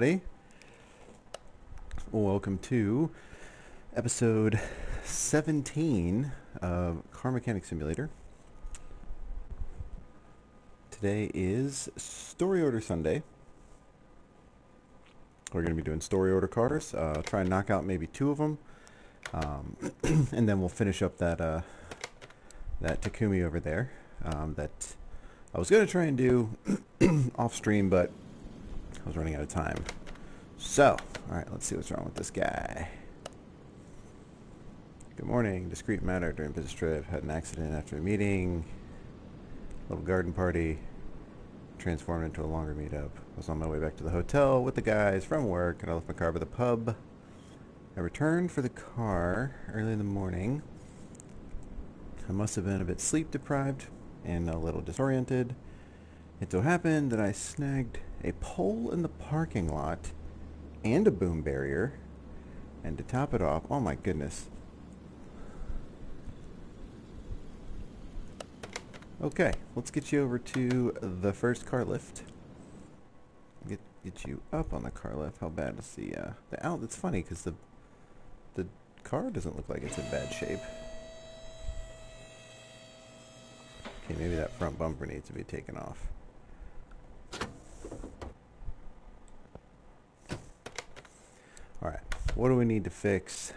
everybody. Welcome to episode 17 of Car Mechanic Simulator. Today is Story Order Sunday. We're going to be doing story order cars. Try and knock out maybe 2 of them. And then we'll finish up that Takumi over there that I was going to try and do off stream, but I was running out of time. So, alright, let's see what's wrong with this guy. Good morning. Discreet matter during business trip. Had an accident after a meeting. Little garden party. Transformed into a longer meetup. Was on my way back to the hotel with the guys from work, and I left my car by the pub. I returned for the car early in the morning. I must have been a bit sleep deprived and a little disoriented. It so happened that I snagged a pole in the parking lot and a boom barrier, and to top it off, oh my goodness. Okay, let's get you over to the first car lift. Get you up on the car lift. How bad is the out? It's funny because the car doesn't look like it's in bad shape. Okay, maybe that front bumper needs to be taken off. Alright, what do we need to fix?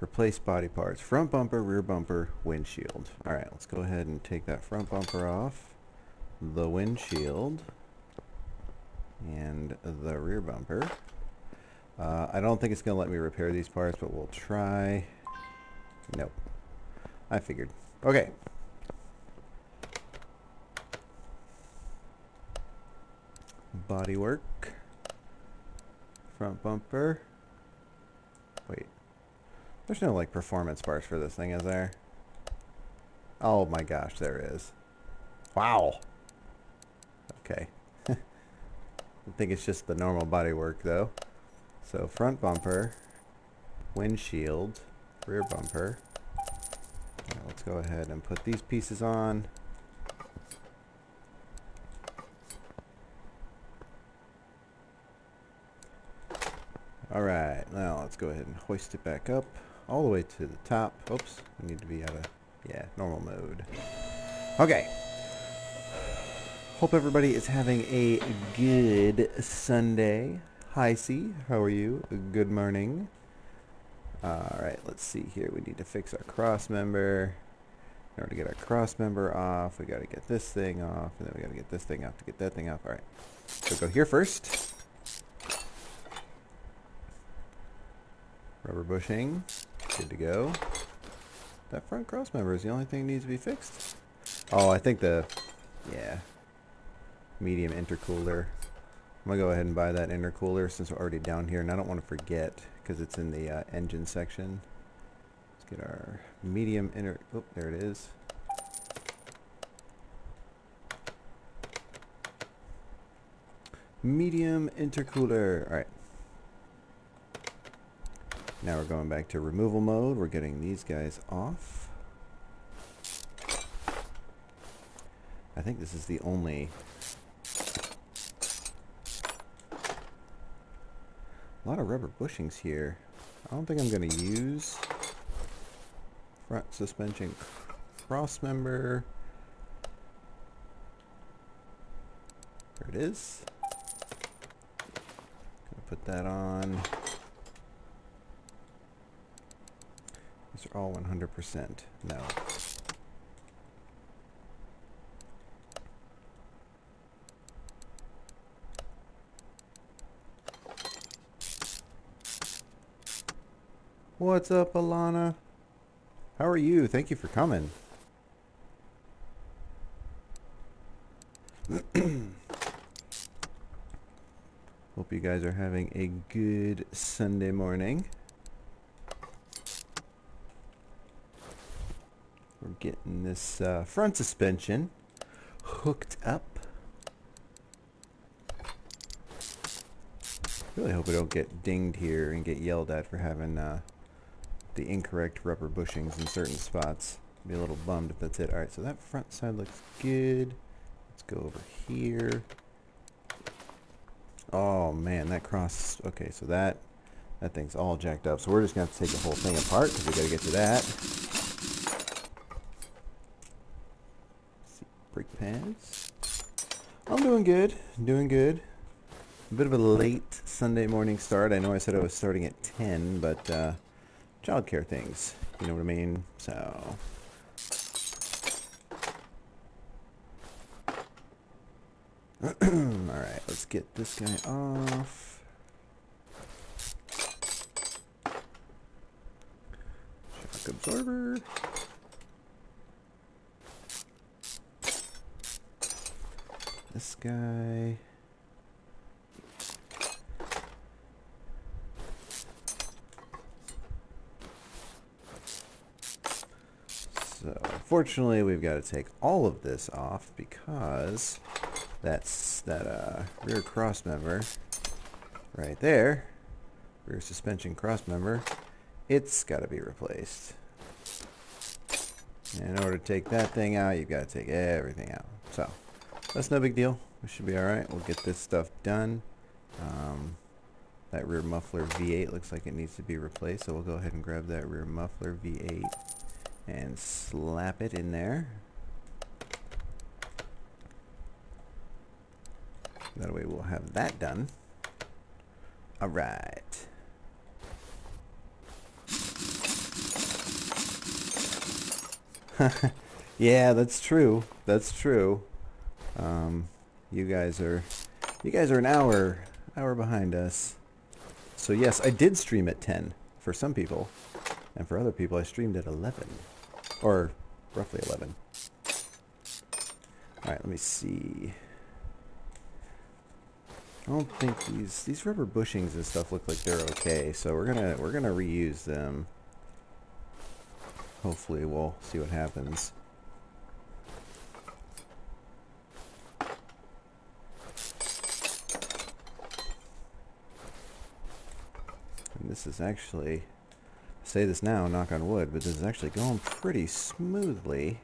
Replace body parts. Front bumper, rear bumper, windshield. Alright, let's go ahead and take that front bumper off. The windshield. And the rear bumper. I don't think it's going to let me repair these parts, but we'll try. Nope. I figured. Okay. Body work. Front bumper. Wait. There's no, like, performance parts for this thing, is there? Oh my gosh, there is. Wow. Okay. I think it's just the normal body work, though. So, front bumper, windshield, rear bumper. Right, let's go ahead and put these pieces on. Alright, now let's go ahead and hoist it back up all the way to the top. Oops, we need to be out of, normal mode. Okay. Hope everybody is having a good Sunday. Hi, C. How are you? Good morning. Alright, let's see here. We need to fix our cross member. In order to get our cross member off, we got to get this thing off, and then we got to get this thing off to get that thing off. Alright, so go here first. Rubber bushing, good to go. That front cross member is the only thing that needs to be fixed. Oh, I think medium intercooler. I'm going to go ahead and buy that intercooler since we're already down here, and I don't want to forget because it's in the engine section. Let's get our medium oh, there it is. Medium intercooler. Alright. Now we're going back to removal mode. We're getting these guys off. I think this is the only... A lot of rubber bushings here. I don't think I'm going to use front suspension cross member. There it is. Gonna put that on. These are all 100%. No. What's up, Alana? How are you? Thank you for coming. Hope you guys are having a good Sunday morning. We're getting this front suspension hooked up. Really hope we don't get dinged here and get yelled at for having the incorrect rubber bushings in certain spots. Be a little bummed if that's it. Alright, so that front side looks good. Let's go over here. Oh man, that cross. Okay, so that thing's all jacked up. So we're just gonna have to take the whole thing apart because we gotta get to that. See, brake pads. I'm doing good. Doing good. A bit of a late Sunday morning start. I know I said I was starting at 10, but childcare things. You know what I mean? So. Alright, let's get this guy off. Shock absorber. This guy. So, unfortunately, we've got to take all of this off because that's that rear cross member right there. Rear suspension cross member. It's got to be replaced. And in order to take that thing out, you've got to take everything out. So, that's no big deal. We should be alright. We'll get this stuff done. That rear muffler V8 looks like it needs to be replaced, so we'll go ahead and grab that rear muffler V8 and slap it in there. That way we'll have that done. Alright. Yeah, that's true. That's true. You guys are an hour behind us. So yes, I did stream at 10 for some people, and for other people I streamed at 11, or roughly 11. All right, let me see. I don't think these rubber bushings and stuff look like they're okay, so we're gonna reuse them. Hopefully we'll see what happens. And this is actually, I say this now, knock on wood, but this is actually going pretty smoothly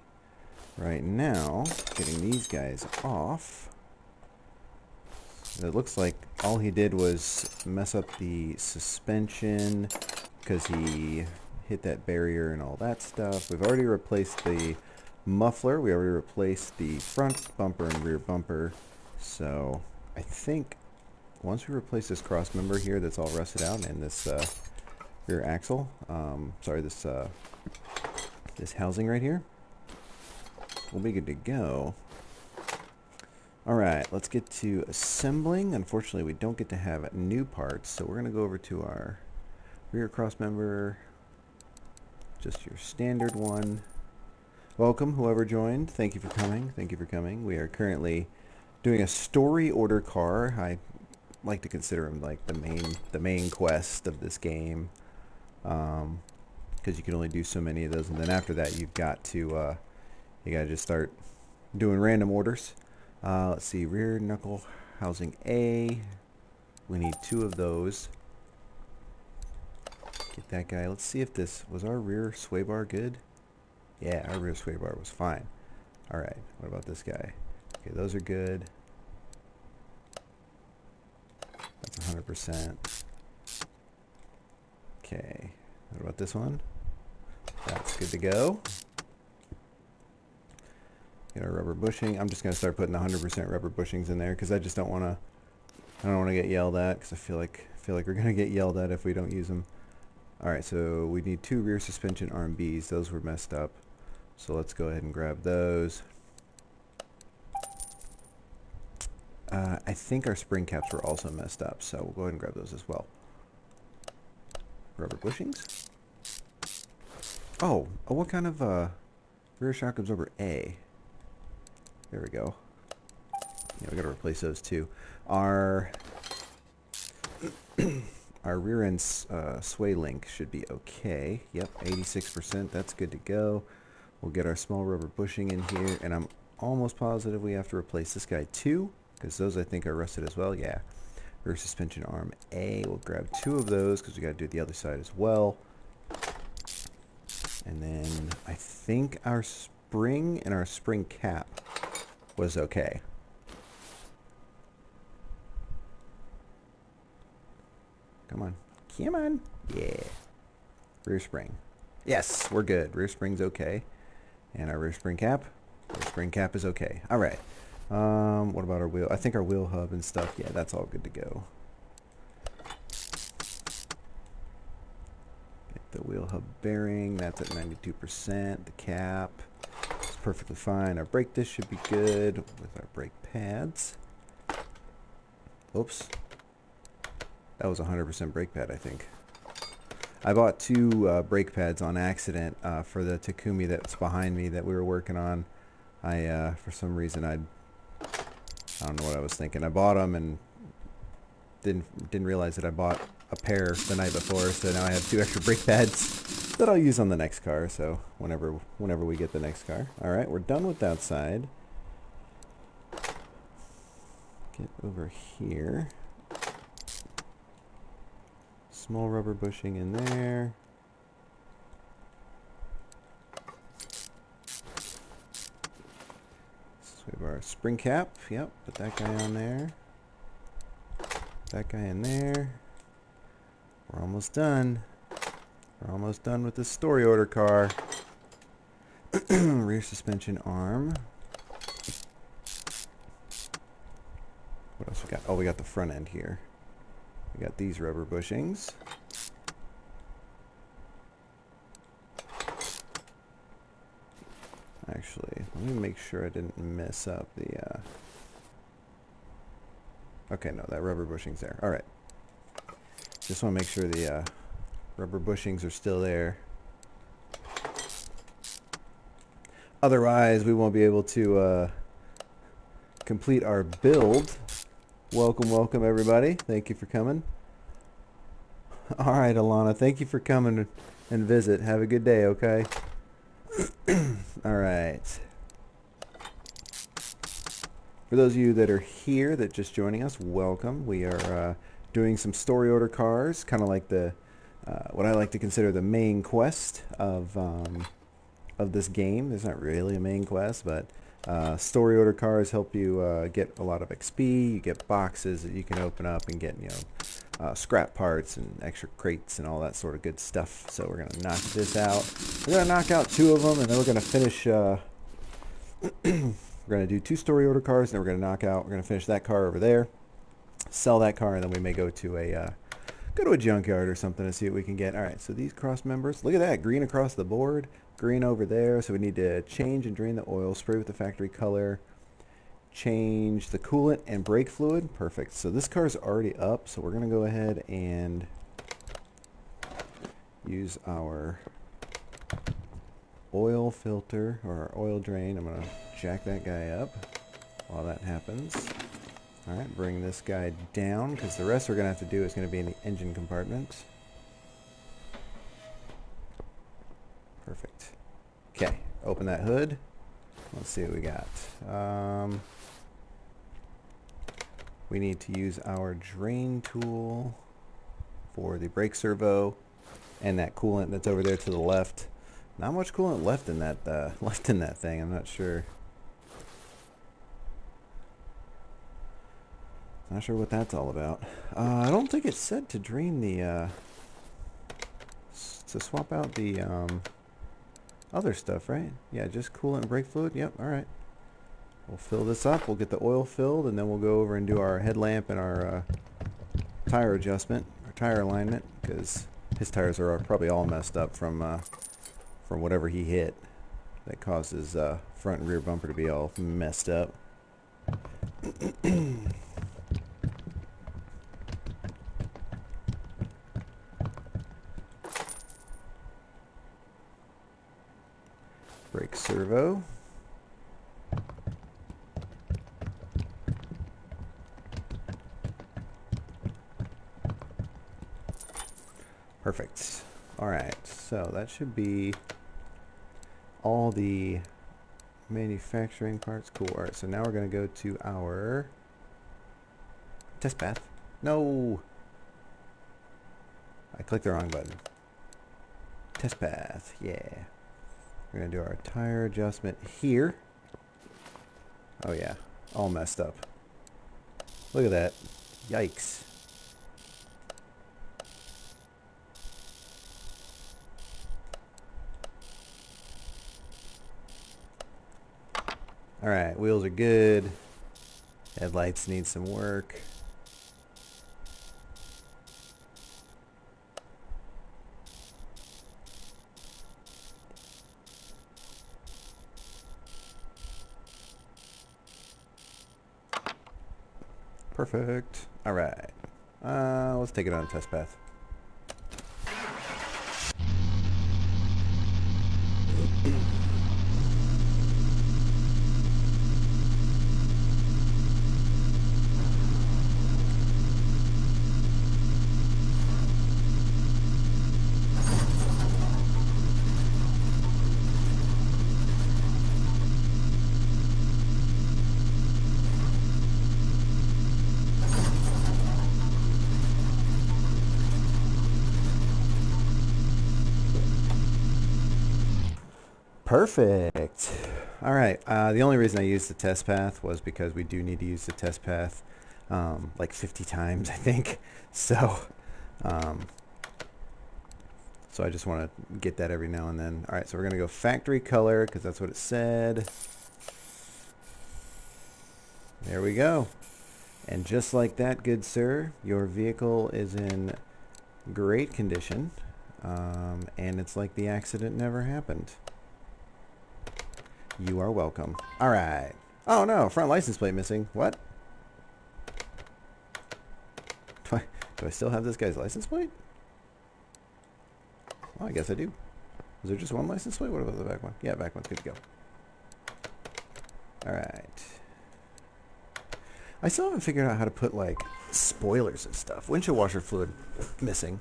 right now. Getting these guys off. It looks like all he did was mess up the suspension because he hit that barrier and all that stuff. We've already replaced the muffler. We already replaced the front bumper and rear bumper. So I think once we replace this cross member here that's all rusted out and this rear axle, this housing right here, we'll be good to go. Alright, let's get to assembling. Unfortunately, we don't get to have new parts, so we're going to go over to our rear cross member, just your standard one. Welcome, whoever joined. Thank you for coming. Thank you for coming. We are currently doing a story order car. I like to consider him like the main quest of this game, because you can only do so many of those, and then after that you've got to just start doing random orders. Let's see, rear knuckle housing A. We need 2 of those. Get that guy. Let's see if this was our rear sway bar good. Yeah, our rear sway bar was fine. Alright, what about this guy? Okay, those are good. That's 100%. Okay, what about this one? That's good to go. Get our rubber bushing. I'm just going to start putting the 100% rubber bushings in there because I just don't want to. I don't want to get yelled at because I feel like we're going to get yelled at if we don't use them. All right, so we need 2 rear suspension arm Bs. Those were messed up, so let's go ahead and grab those. I think our spring caps were also messed up, so we'll go ahead and grab those as well. Rubber bushings. Oh, what kind of rear shock absorber A? There we go. Yeah, we got to replace those too. Our rear end sway link should be okay. Yep, 86%. That's good to go. We'll get our small rubber bushing in here, and I'm almost positive we have to replace this guy too, because those I think are rusted as well. Yeah. Rear suspension arm A. We'll grab 2 of those because we got to do the other side as well. And then I think our spring and our spring cap was okay. Come on. Come on. Yeah. Rear spring. Yes, we're good. Rear spring's okay. And our rear spring cap? Rear spring cap is okay. All right. What about our wheel? I think our wheel hub and stuff, yeah, that's all good to go. Get the wheel hub bearing. That's at 92%. The cap is perfectly fine. Our brake disc should be good with our brake pads. Oops. That was 100% brake pad, I think. I bought two brake pads on accident for the Takumi that's behind me that we were working on. For some reason, I don't know what I was thinking. I bought them and didn't realize that I bought a pair the night before, so now I have two extra brake pads that I'll use on the next car, so whenever we get the next car. Alright, we're done with that side. Get over here. Small rubber bushing in there. So we have our spring cap. Yep, put that guy on there. That guy in there. We're almost done. We're almost done with this story order car. Rear suspension arm. What else we got? Oh, we got the front end here. We got these rubber bushings. Actually, let me make sure I didn't mess up the... Okay, no, that rubber bushing's there. Alright. Just want to make sure the rubber bushings are still there. Otherwise, we won't be able to complete our build. Welcome, welcome, everybody. Thank you for coming. Alright, Alana, thank you for coming and visit. Have a good day, okay? Alright. For those of you that are here, that just joining us, welcome. We are doing some story order cars, kind of like the what I like to consider the main quest of this game. There's not really a main quest, but story order cars help you get a lot of XP. You get boxes that you can open up and get, scrap parts and extra crates and all that sort of good stuff. So we're gonna knock this out. We're gonna knock out two of them, and then we're gonna finish. We're going to do two story order cars, and then we're going to knock out. We're going to finish that car over there, sell that car, and then we may go to a junkyard or something to see what we can get. All right, so these cross members, look at that, green across the board, green over there. So we need to change and drain the oil, spray with the factory color, change the coolant and brake fluid. Perfect. So this car is already up, so we're going to go ahead and use our oil filter or our oil drain. I'm going to jack that guy up while that happens. Alright, bring this guy down, because the rest we're going to have to do is going to be in the engine compartment. Perfect. Okay, open that hood. Let's see what we got. We need to use our drain tool for the brake servo and that coolant that's over there to the left. Not much coolant left in that thing. I'm not sure. Not sure what that's all about. I don't think it said to drain the to swap out the other stuff, right? Yeah, just coolant and brake fluid. Yep. All right. We'll fill this up. We'll get the oil filled, and then we'll go over and do our headlamp and our tire adjustment, our tire alignment, because his tires are probably all messed up from whatever he hit that caused his front and rear bumper to be all messed up. Brake servo. Perfect. Alright, so that should be all the manufacturing parts. Cool. Alright, so now we're going to go to our test path. No! I clicked the wrong button. Test path, yeah. We're going to do our tire adjustment here. Oh yeah, all messed up. Look at that. Yikes. Alright, wheels are good. Headlights need some work. Perfect. Alright. Let's take it on a test path. Perfect. All right. The only reason I used the test path was because we do need to use the test path like 50 times, I think. So, um, so I just want to get that every now and then. All right. So we're going to go factory color because that's what it said. There we go. And just like that, good sir, your vehicle is in great condition. And it's like the accident never happened. You are welcome. All right. Oh no, front license plate missing. What? Do I still have this guy's license plate? Well, I guess I do. Is there just one license plate? What about the back one? Yeah, back one's good to go. All right. I still haven't figured out how to put like spoilers and stuff. Windshield washer fluid missing.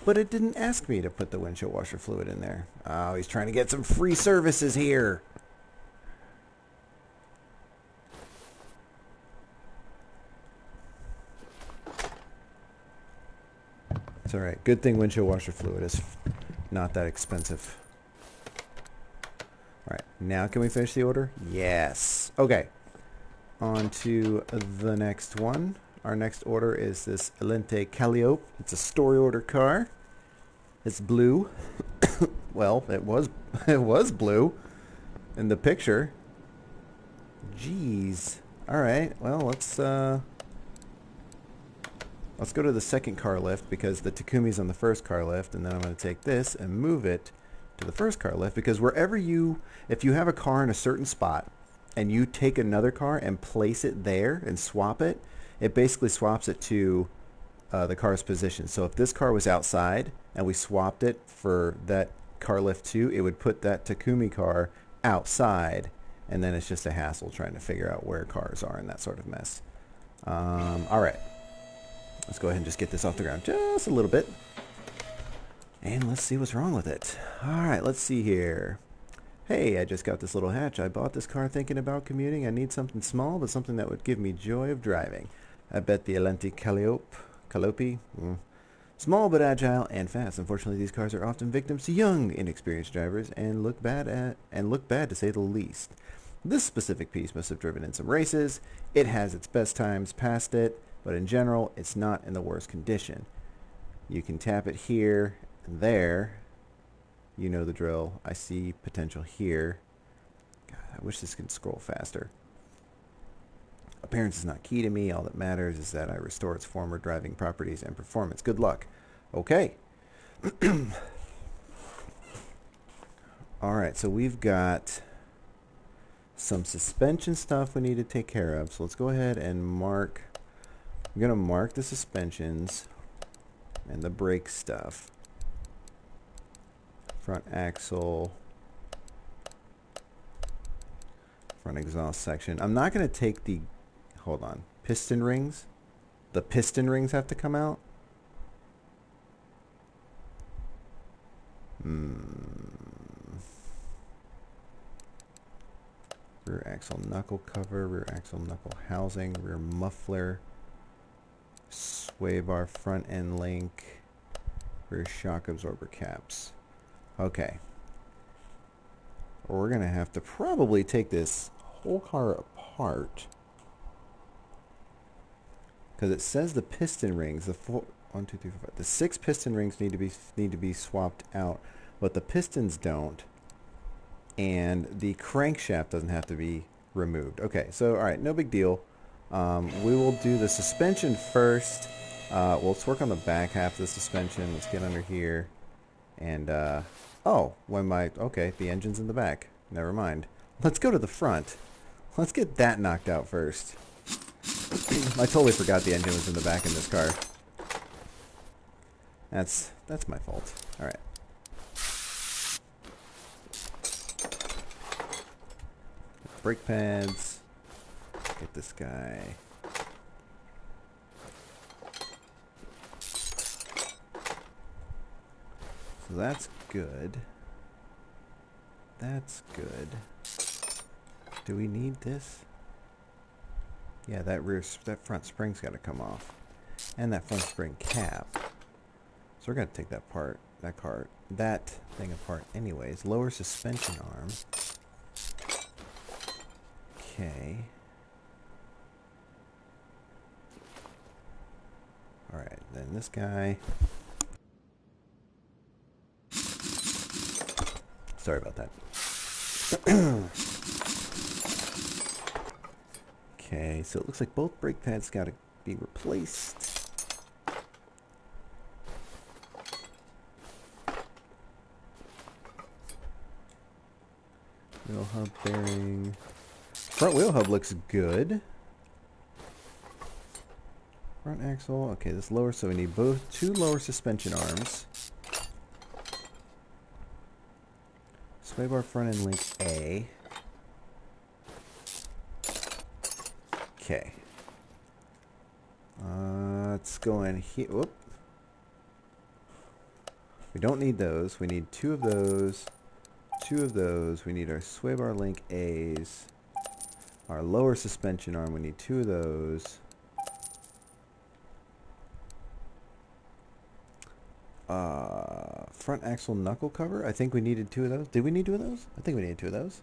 But it didn't ask me to put the windshield washer fluid in there. Oh, he's trying to get some free services here. It's all right. Good thing windshield washer fluid is not that expensive. All right. Now can we finish the order? Yes. Okay. On to the next one. Our next order is this Elente Calliope. It's a story order car. It's blue. Well, it was blue in the picture. Jeez. All right. Well, let's go to the second car lift because the Takumi's on the first car lift, and then I'm going to take this and move it to the first car lift because if you have a car in a certain spot and you take another car and place it there and swap it, it basically swaps it to the car's position. So if this car was outside and we swapped it for that car lift 2, it would put that Takumi car outside, and then it's just a hassle trying to figure out where cars are and that sort of mess. All right. Let's go ahead and just get this off the ground just a little bit. And let's see what's wrong with it. All right, let's see here. Hey, I just got this little hatch. I bought this car thinking about commuting. I need something small, but something that would give me joy of driving. I bet the Elente Calliope. Small but agile and fast. Unfortunately, these cars are often victims to young, inexperienced drivers and look bad to say the least. This specific piece must have driven in some races. It has its best times past it, but in general, it's not in the worst condition. You can tap it here and there. You know the drill. I see potential here. God, I wish this could scroll faster. Appearance is not key to me. All that matters is that I restore its former driving properties and performance. Good luck. Okay. All right, so we've got some suspension stuff we need to take care of. So let's go ahead and mark. I'm going to mark the suspensions and the brake stuff. Front axle, front exhaust section. I'm not going to take the, hold on, piston rings. The piston rings have to come out. Rear axle knuckle cover, rear axle knuckle housing, rear muffler, sway bar front end link, rear shock absorber caps. Okay. We're going to have to probably take this whole car apart because it says the piston rings, the 6 piston rings need to be swapped out, but the pistons don't, and the crankshaft doesn't have to be removed. Okay, so all right, no big deal. We will do the suspension first. Well, let's work on the back half of the suspension. Let's get under here. And, oh, okay, the engine's in the back. Never mind. Let's go to the front. Let's get that knocked out first. I totally forgot the engine was in the back in this car. That's my fault. All right. Brake pads. Get this guy. So that's good. That's good. Do we need this? Yeah, that front spring's got to come off, and that front spring cap. So we're gonna take that thing apart anyways. Lower suspension arm. Okay. All right, then this guy. Sorry about that. Okay, so it looks like both brake pads got to be replaced. Wheel hub bearing. Front wheel hub looks good. Front axle. Okay, this lower, so we need two lower suspension arms. Sway bar front end link A. Okay. Let's go in here. Whoop. We don't need those. We need two of those. Two of those. We need our sway bar link A's. Our lower suspension arm. We need two of those. Front axle knuckle cover. I think we needed two of those. Did we need two of those? I think we needed two of those.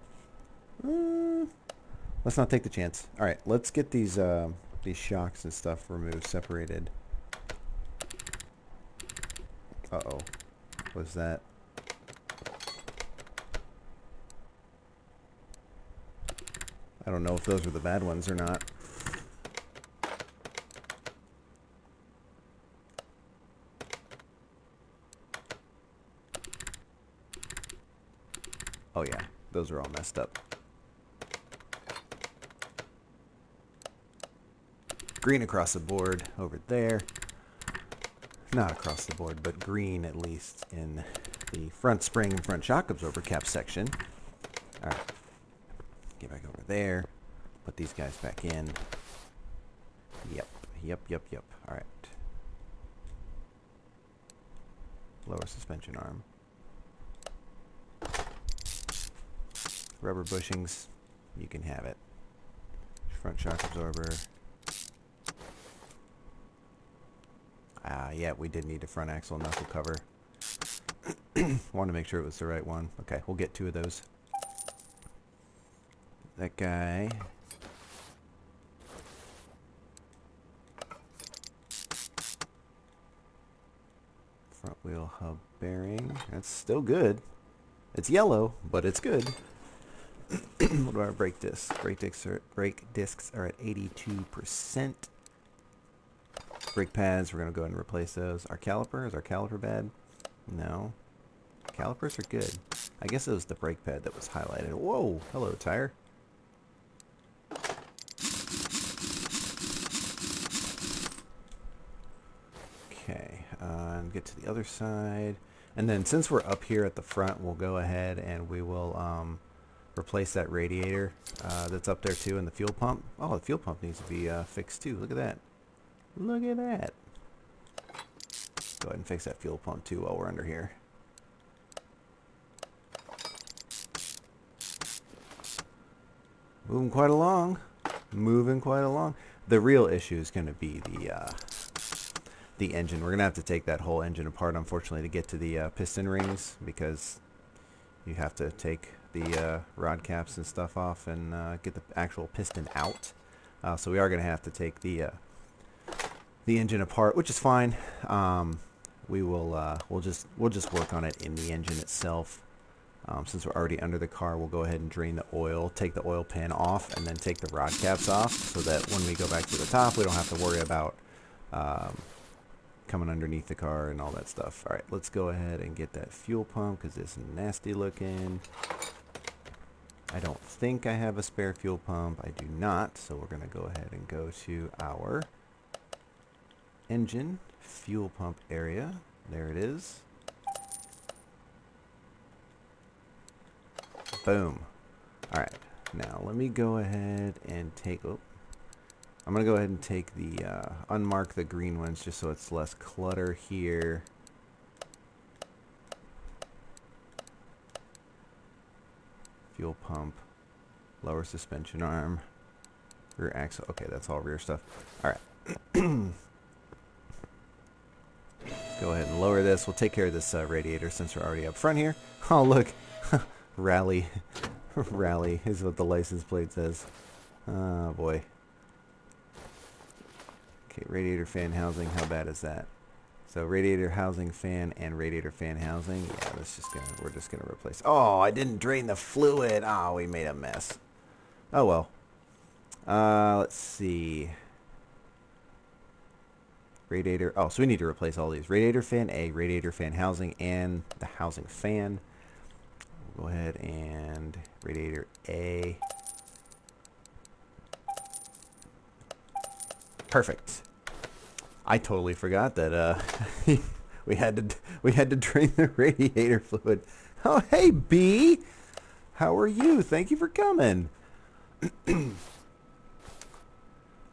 Let's not take the chance. All right, let's get these shocks and stuff removed, separated. Uh-oh. What's that? I don't know if those were the bad ones or not. Oh yeah, those are all messed up. Green across the board over there. Not across the board, but green at least in the front spring and front shock absorber cap section. All right. Get back over there. Put these guys back in. Yep. All right. Lower suspension arm. Rubber bushings. You can have it. Front shock absorber. Yeah, we did need a front axle knuckle cover. Wanted to make sure it was the right one. Okay, we'll get two of those. That guy. Front wheel hub bearing. That's still good. It's yellow, but it's good. What about our brake discs? Brake discs are at 82%. Brake pads, we're going to go ahead and replace those. Our caliper, is our caliper bad? No. Calipers are good. I guess it was the brake pad that was highlighted. Whoa! Hello, tire. Okay, and get to the other side. And then since we're up here at the front, we'll go ahead and we will replace that radiator that's up there too, and the fuel pump. Oh, the fuel pump needs to be fixed too. Look at that. Look at that. Go ahead and fix that fuel pump too while we're under here. Moving quite along. Moving quite along. The real issue is going to be the engine. We're going to have to take that whole engine apart, unfortunately, to get to the piston rings, because you have to take the rod caps and stuff off and get the actual piston out. So we are going to have to take the engine apart, which is fine. We'll just work on it in the engine itself. Since we're already under the car, we'll go ahead and drain the oil, take the oil pan off, and then take the rod caps off so that when we go back to the top, we don't have to worry about coming underneath the car and all that stuff. All right, let's go ahead and get that fuel pump because it's nasty looking. I don't think I have a spare fuel pump. I do not, so we're going to go ahead and go to our engine fuel pump area. There it is. Boom. All right, now let me go ahead and take, I'm going to go ahead and take the, unmark the green ones just so it's less clutter here. Fuel pump, lower suspension arm, rear axle. Okay, that's all rear stuff. All right. Let's go ahead and lower this. We'll take care of this radiator since we're already up front here. Oh, look. Rally. Rally is what the license plate says. Oh, boy. Okay, radiator fan housing. How bad is that? So radiator housing fan and radiator fan housing. Yeah, we're just gonna replace. Oh, I didn't drain the fluid. Oh, we made a mess. Oh well. Let's see. Radiator. Oh, so we need to replace all these. Radiator fan A, radiator fan housing, and the housing fan. We'll go ahead and radiator A. Perfect. I totally forgot that we had to drain the radiator fluid. Oh, hey B, how are you? Thank you for coming.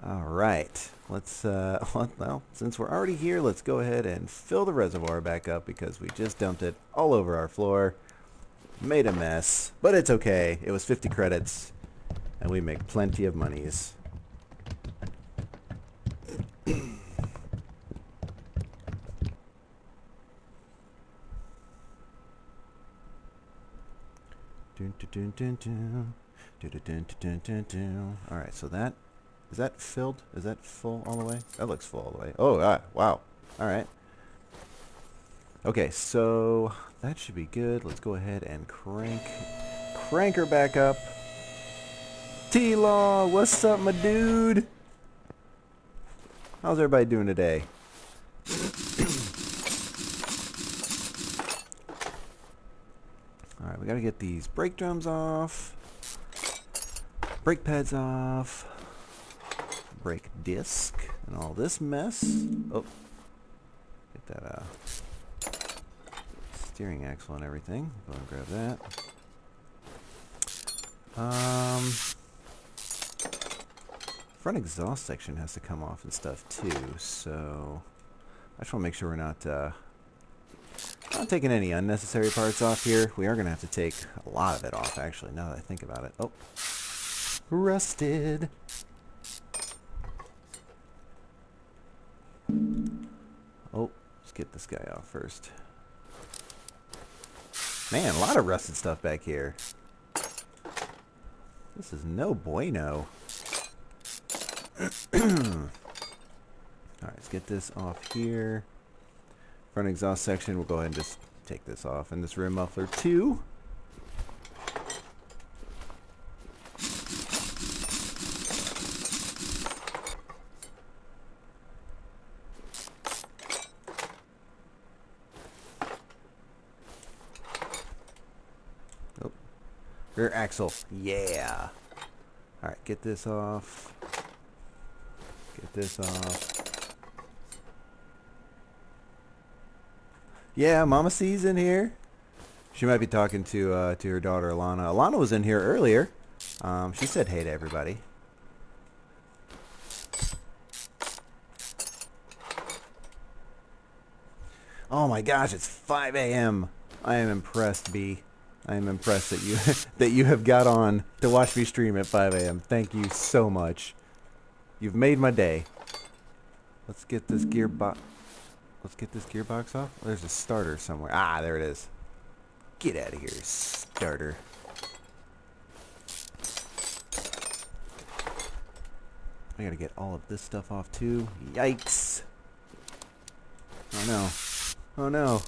All right, let's well, since we're already here, let's go ahead and fill the reservoir back up because we just dumped it all over our floor. Made a mess, but it's okay. It was 50 credits, and we make plenty of monies. All right, so is that filled? Is that full all the way? That looks full all the way. Oh, wow. All right. Okay, so that should be good. Let's go ahead and crank her back up. T-Law, what's up, my dude? How's everybody doing today? Alright, we gotta get these brake drums off. Brake pads off. Brake disc. And all this mess. Oh. Get that, steering axle and everything. Go and grab that. Front exhaust section has to come off and stuff too, so I just want to make sure we're not taking any unnecessary parts off here. We are going to have to take a lot of it off, actually, now that I think about it. Oh, rusted. Oh, let's get this guy off first. Man, a lot of rusted stuff back here. This is no bueno. Alright, let's get this off here. Front exhaust section, we'll go ahead and just take this off. And this rear muffler too. Oh. Rear axle, yeah. Alright, get this off. Get this off. Yeah, Mama C's in here. She might be talking to her daughter Alana. Alana was in here earlier. She said hey to everybody. Oh my gosh, it's 5 a.m. I am impressed, B. I am impressed that you that you have got on to watch me stream at 5 a.m. Thank you so much. You've made my day. Let's get this gearbox. Let's get this gearbox off. There's a starter somewhere. Ah, there it is. Get out of here, starter. I gotta get all of this stuff off too. Yikes. Oh no. Oh no.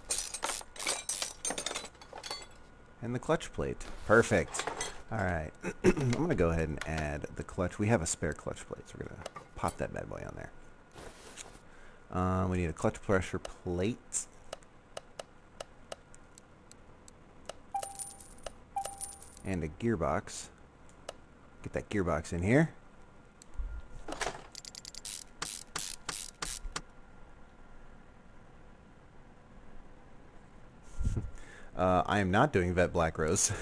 And the clutch plate. Perfect. All right. I'm going to go ahead and add the clutch. We have a spare clutch plate, so we're going to pop that bad boy on there. We need a clutch pressure plate. And a gearbox. Get that gearbox in here. I am not doing Vet Black Rose.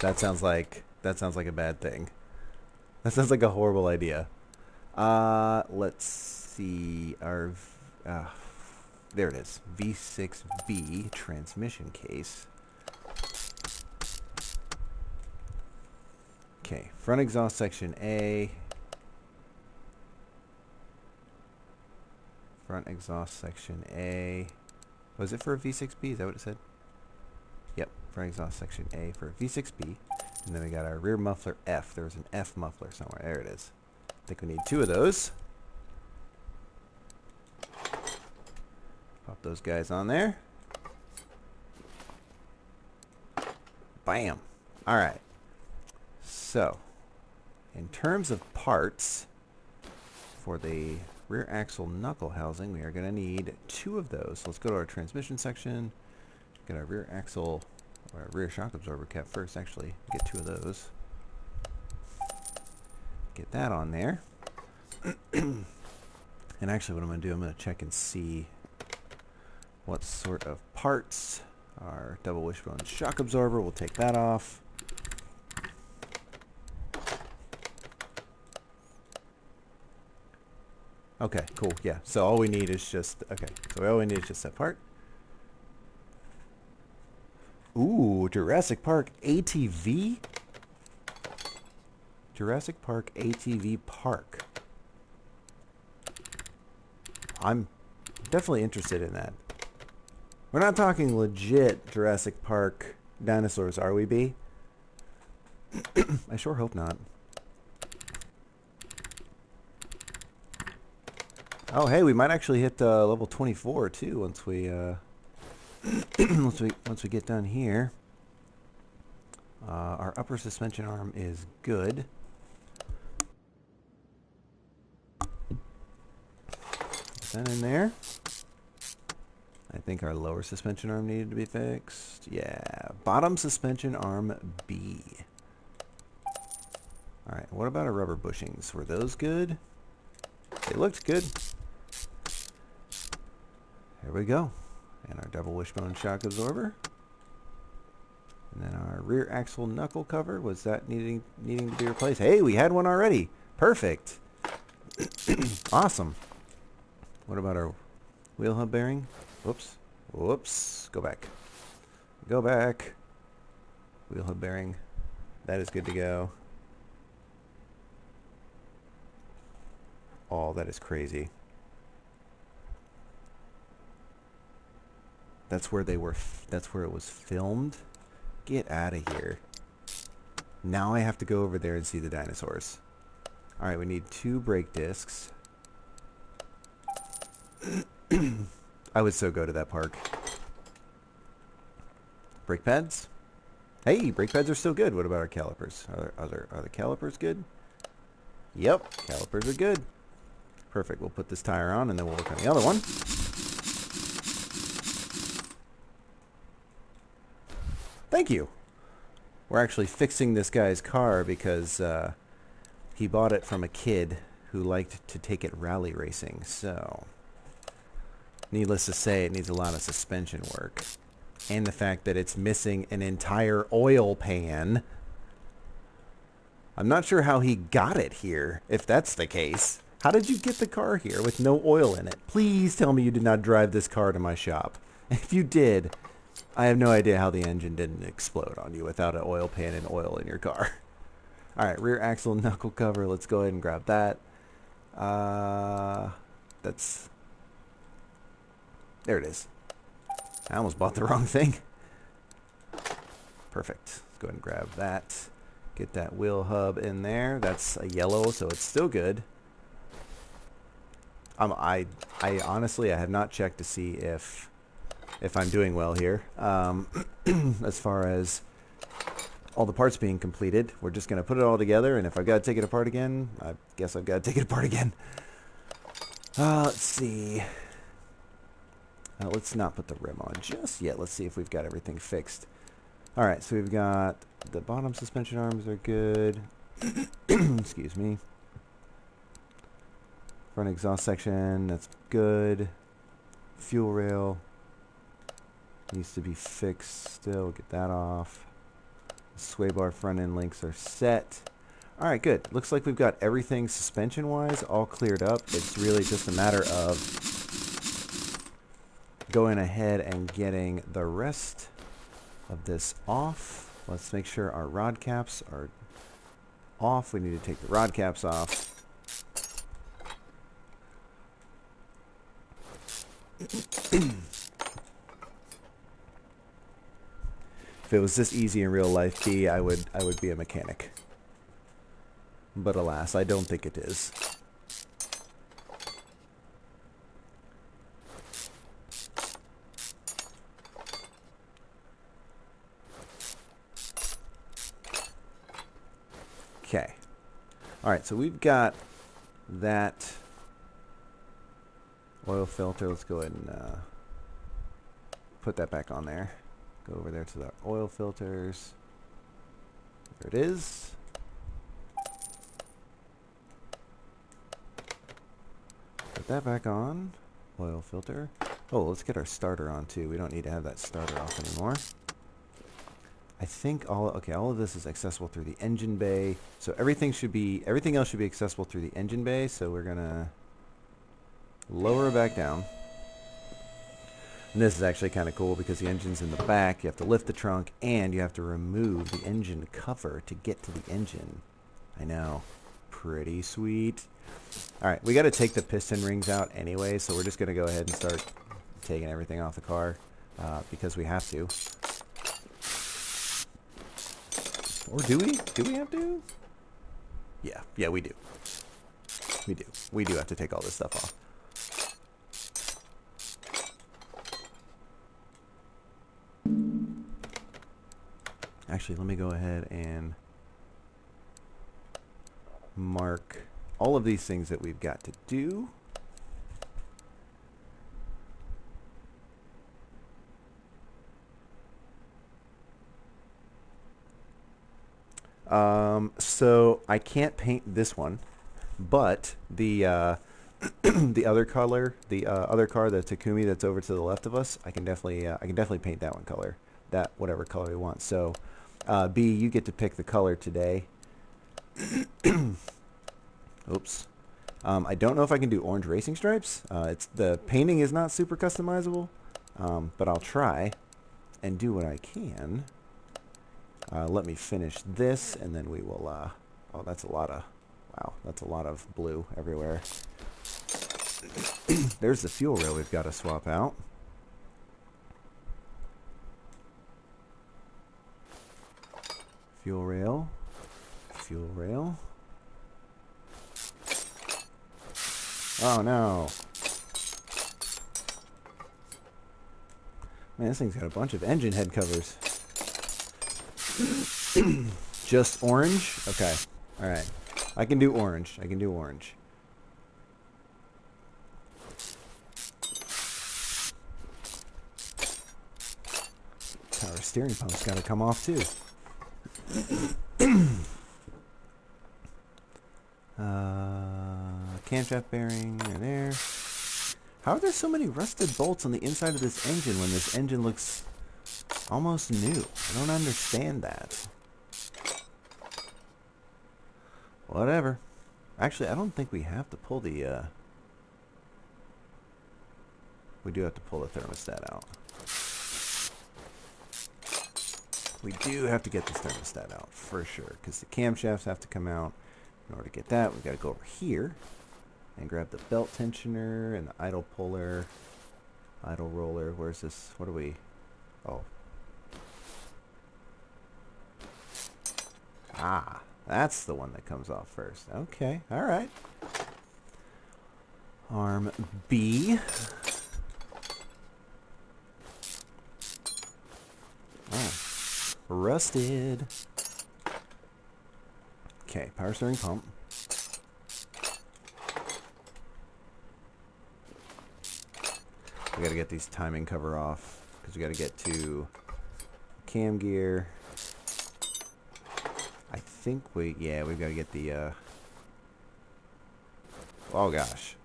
That sounds like a bad thing. That sounds like a horrible idea. Let's see. Our there it is. V6B transmission case. Okay, front exhaust section A. Front exhaust section A. Was it for a V6B? Is that what it said? Yep, front exhaust section A for a V6B. And then we got our rear muffler F. There was an F muffler somewhere. There it is. I think we need 2 of those. Pop those guys on there. Bam. All right. So, in terms of parts, for the rear axle knuckle housing, we are going to need 2 of those. So let's go to our transmission section. Get our rear axle, or our rear shock absorber cap first, actually. Get 2 of those. Get that on there. And actually what I'm going to do, I'm going to check and see what sort of parts. Our double wishbone shock absorber, we'll take that off. Okay, cool, yeah. So all we need is just, okay, so all we need is just that part. Ooh, Jurassic Park ATV? Jurassic Park ATV Park. I'm definitely interested in that. We're not talking legit Jurassic Park dinosaurs, are we, B? I sure hope not. Oh, hey, we might actually hit level 24 too once we once we get done here. Our upper suspension arm is good. Put that in there. I think our lower suspension arm needed to be fixed. Yeah, bottom suspension arm B. All right, what about our rubber bushings? Were those good? They looked good. There we go. And our double wishbone shock absorber. And then our rear axle knuckle cover, was that needing to be replaced? Hey, we had one already. Perfect. Awesome. What about our wheel hub bearing? Whoops. Whoops. Go back. Go back. Wheel hub bearing. That is good to go. Oh, that is crazy. That's where they were. That's where it was filmed. Get out of here. Now I have to go over there and see the dinosaurs. All right, we need 2 brake discs. I would so go to that park. Brake pads? Hey, brake pads are still good. What about our calipers? Are the calipers good? Yep, calipers are good. Perfect. We'll put this tire on and then we'll work on the other one. Thank you. We're actually fixing this guy's car because he bought it from a kid who liked to take it rally racing. So, needless to say, it needs a lot of suspension work. And the fact that it's missing an entire oil pan. I'm not sure how he got it here, if that's the case. How did you get the car here with no oil in it? Please tell me you did not drive this car to my shop. If you did, I have no idea how the engine didn't explode on you without an oil pan and oil in your car. All right, rear axle knuckle cover. Let's go ahead and grab that. There it is. I almost bought the wrong thing. Perfect. Let's go ahead and grab that. Get that wheel hub in there. That's a yellow, so it's still good. I honestly, I have not checked to see if I'm doing well here. As far as all the parts being completed. We're just going to put it all together, and if I've got to take it apart again, I guess I've got to take it apart again. Let's see. Let's not put the rim on just yet. Let's see if we've got everything fixed. All right, so we've got the bottom suspension arms are good. Excuse me. Front exhaust section, that's good. Fuel rail needs to be fixed still. We'll get that off. The sway bar front end links are set. All right, good. Looks like we've got everything suspension-wise all cleared up. It's really just a matter of going ahead and getting the rest of this off. Let's make sure our rod caps are off. We need to take the rod caps off. If it was this easy in real life, B, I would be a mechanic. But alas, I don't think it is. Okay. All right, so we've got that oil filter. Let's go ahead and put that back on there. Go over there to the oil filters. There it is. Put that back on. Oil filter. Oh, let's get our starter on too. We don't need to have that starter off anymore. I think all of this is accessible through the engine bay. So everything else should be accessible through the engine bay. So we're gonna lower it back down. And this is actually kind of cool because the engine's in the back. You have to lift the trunk and you have to remove the engine cover to get to the engine. I know. Pretty sweet. All right, we got to take the piston rings out anyway, so we're just going to go ahead and start taking everything off the car because we have to. Or do we? Do we have to? Yeah, we do. We do have to take all this stuff off. Actually, let me go ahead and mark all of these things that we've got to do. So I can't paint this one, but the the other color, the other car, the Takumi that's over to the left of us, I can definitely paint that one color, that whatever color we want. So B, you get to pick the color today. Oops. I don't know if I can do orange racing stripes. The painting is not super customizable, but I'll try and do what I can. Let me finish this, and then we will. Oh, that's a lot of. Wow, that's a lot of blue everywhere. There's the fuel rail we've got to swap out. Fuel rail. Fuel rail. Oh no. Man, this thing's got a bunch of engine head covers. Just orange? Okay. Alright. I can do orange. I can do orange. Power steering pump's got to come off too. Camshaft bearing in there. How are there so many rusted bolts on the inside of this engine when this engine looks almost new? I don't understand that. Whatever. Actually, I don't think we have to pull the, we do have to pull the thermostat out. We do have to get this thermostat out, for sure, because the camshafts have to come out. In order to get that, we've got to go over here and grab the belt tensioner and the idle puller, idle roller. Where's this? What are we? Oh. Ah, that's the one that comes off first. Okay, all right. Arm B. Oh, rusted. Okay, power steering pump. We gotta get these timing cover off because we gotta get to cam gear. I think we've gotta get the, oh gosh.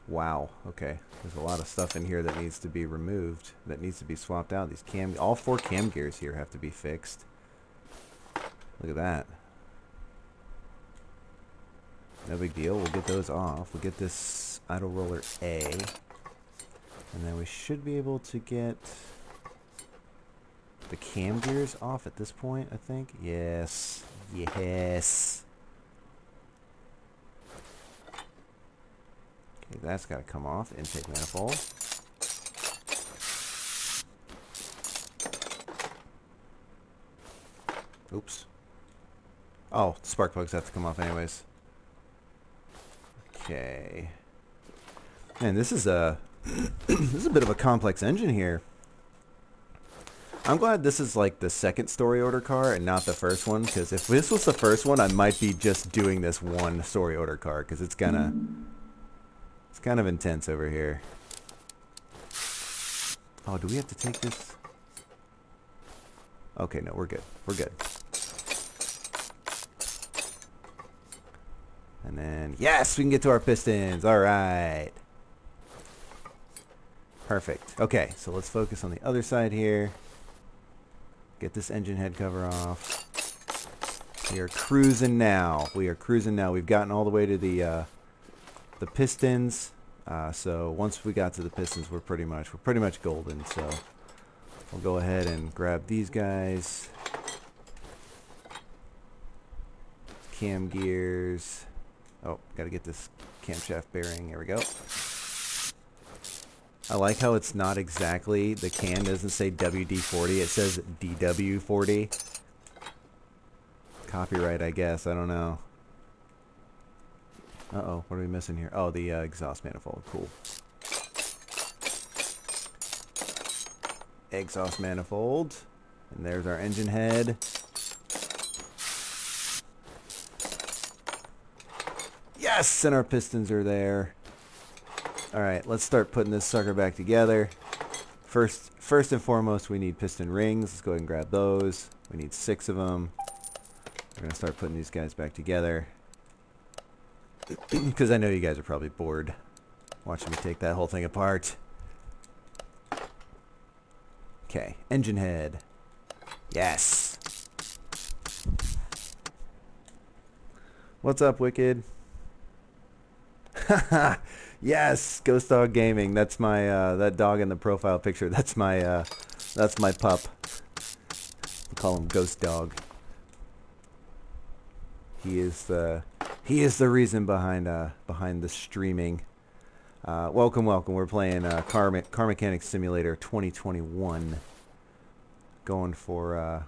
Wow, okay. There's a lot of stuff in here that needs to be removed, that needs to be swapped out. These all 4 cam gears here have to be fixed. Look at that. No big deal. We'll get those off. We'll get this idle roller A. And then we should be able to get the cam gears off at this point, I think. Yes. Yes. Okay, that's got to come off. Intake manifold. Oops. Oh, the spark plugs have to come off anyways. Okay. Man, this is a this is a bit of a complex engine here. I'm glad this is like the second story order car and not the first one, because if this was the first one, I might be just doing this one story order car, because it's kind of intense over here. Oh, do we have to take this? Okay, no, we're good. We're good. And then, yes, we can get to our pistons. All right. Perfect. Okay, so let's focus on the other side here. Get this engine head cover off. We are cruising now. We are cruising now. We've gotten all the way to the pistons. So once we got to the pistons, we're pretty much golden. So we'll go ahead and grab these guys. Cam gears. Oh, got to get this camshaft bearing. There we go. I like how it's not exactly, the can doesn't say WD-40, it says DW-40. Copyright, I guess, I don't know. Uh-oh, what are we missing here? Oh, the exhaust manifold, cool. Exhaust manifold, and there's our engine head. Yes, and our pistons are there. Alright, let's start putting this sucker back together. First and foremost, we need piston rings. Let's go ahead and grab those. We need 6 of them. We're going to start putting these guys back together. Because I know you guys are probably bored watching me take that whole thing apart. Okay, engine head. Yes! What's up, Wicked? Haha! Yes, Ghost Dog Gaming. That's my that dog in the profile picture. That's my pup. We call him Ghost Dog. He is the reason behind the streaming. Welcome. We're playing Car Mechanic Simulator 2021. Going for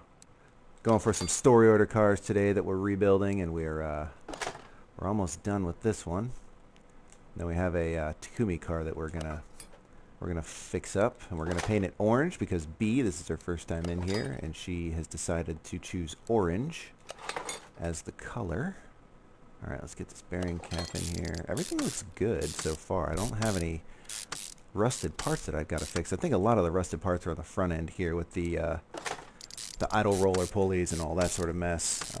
some story order cars today that we're rebuilding, and we're almost done with this one. Then we have a Takumi car that we're gonna fix up, and we're gonna paint it orange because B, this is her first time in here, and she has decided to choose orange as the color. All right, let's get this bearing cap in here. Everything looks good so far. I don't have any rusted parts that I've got to fix. I think a lot of the rusted parts are on the front end here with the idle roller pulleys and all that sort of mess.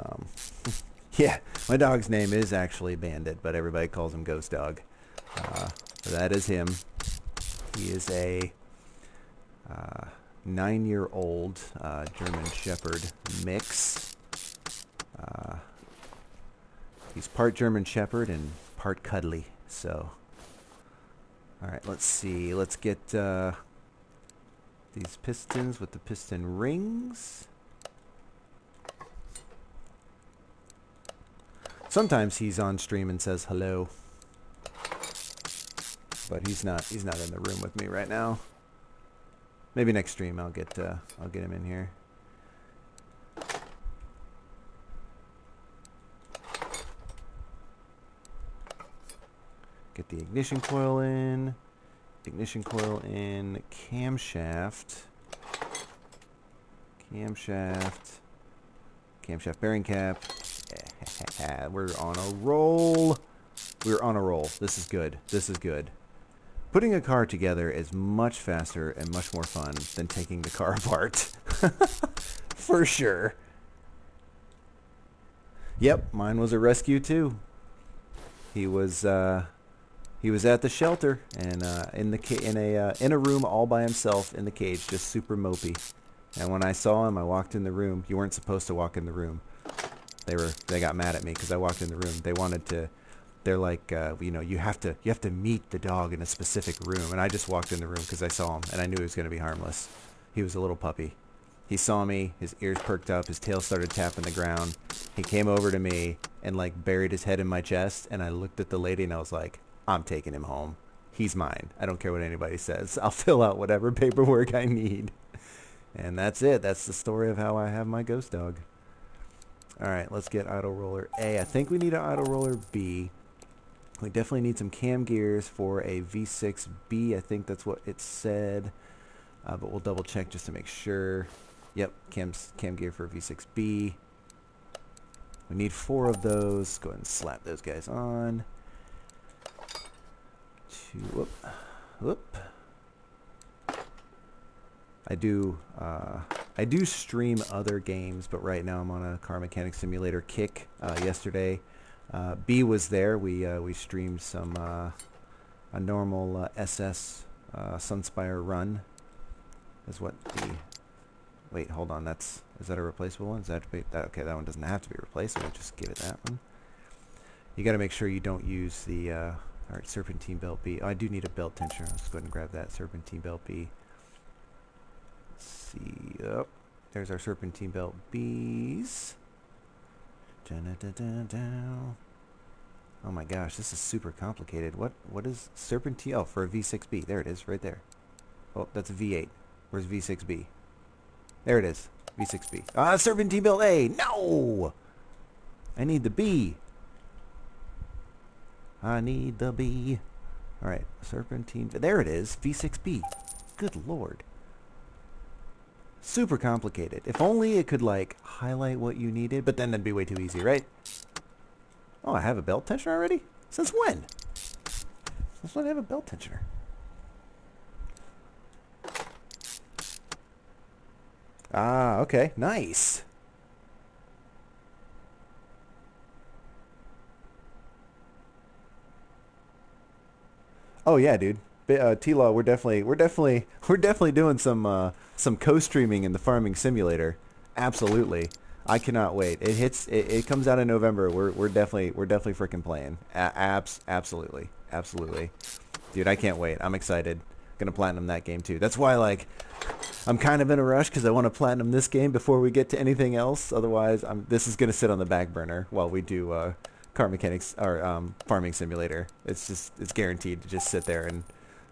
Yeah, my dog's name is actually Bandit, but everybody calls him Ghost Dog. That is him. He is a 9-year-old German Shepherd mix. He's part German Shepherd and part cuddly. So, all right, let's see. Let's get these pistons with the piston rings. Sometimes he's on stream and says hello, but he's not in the room with me right now. Maybe next stream I'll get him in here. Get the ignition coil in. ignition coil in, camshaft, bearing cap. We're on a roll. We're on a roll. This is good. This is good. Putting a car together is much faster and much more fun than taking the car apart. For sure. Yep, mine was a rescue too. He was at the shelter and in a room all by himself in the cage, just super mopey. And when I saw him, I walked in the room. You weren't supposed to walk in the room. They got mad at me because I walked in the room. They wanted to. They're like, you have to meet the dog in a specific room. And I just walked in the room because I saw him and I knew he was going to be harmless. He was a little puppy. He saw me. His ears perked up. His tail started tapping the ground. He came over to me and like buried his head in my chest. And I looked at the lady and I was like, I'm taking him home. He's mine. I don't care what anybody says. I'll fill out whatever paperwork I need. And that's it. That's the story of how I have my ghost dog. All right, let's get idle roller A. I think we need an idle roller B. We definitely need some cam gears for a V6B. I think that's what it said. But we'll double check just to make sure. Yep, cam gear for a V6B. We need 4 of those. Go ahead and slap those guys on. Whoop. I do stream other games, but right now I'm on a car mechanic simulator kick. Yesterday, B was there. We streamed some a normal SS Sunspire run. Is what the wait, hold on. Is that a replaceable one? Is that okay? That one doesn't have to be replaced. So we'll just give it that one. You got to make sure you don't use the all right, serpentine belt B. Oh, I do need a belt tensioner. Let's go ahead and grab that serpentine belt B. See, oh, there's our serpentine belt B's. Oh my gosh, this is super complicated. What is serpentine? Oh, for a V6B. There it is, right there. Oh, that's a V8. Where's V6B? There it is, V6B. Ah, serpentine belt A. No, I need the B. I need the B. All right, serpentine. There it is, V6B. Good Lord. Super complicated. If only it could like highlight what you needed, but then that'd be way too easy, right? Oh, I have a belt tensioner already? Since when? Since when do I have a belt tensioner? Ah, okay. Nice. Oh yeah, dude. T-Law, we're definitely doing some co-streaming in the farming simulator. Absolutely. I cannot wait. It comes out in November. We're definitely freaking playing. Absolutely. Dude, I can't wait. I'm excited. Gonna platinum that game too. That's why like I'm kind of in a rush because I want to platinum this game before we get to anything else. Otherwise, this is gonna sit on the back burner while we do car mechanics or farming simulator. It's guaranteed to just sit there and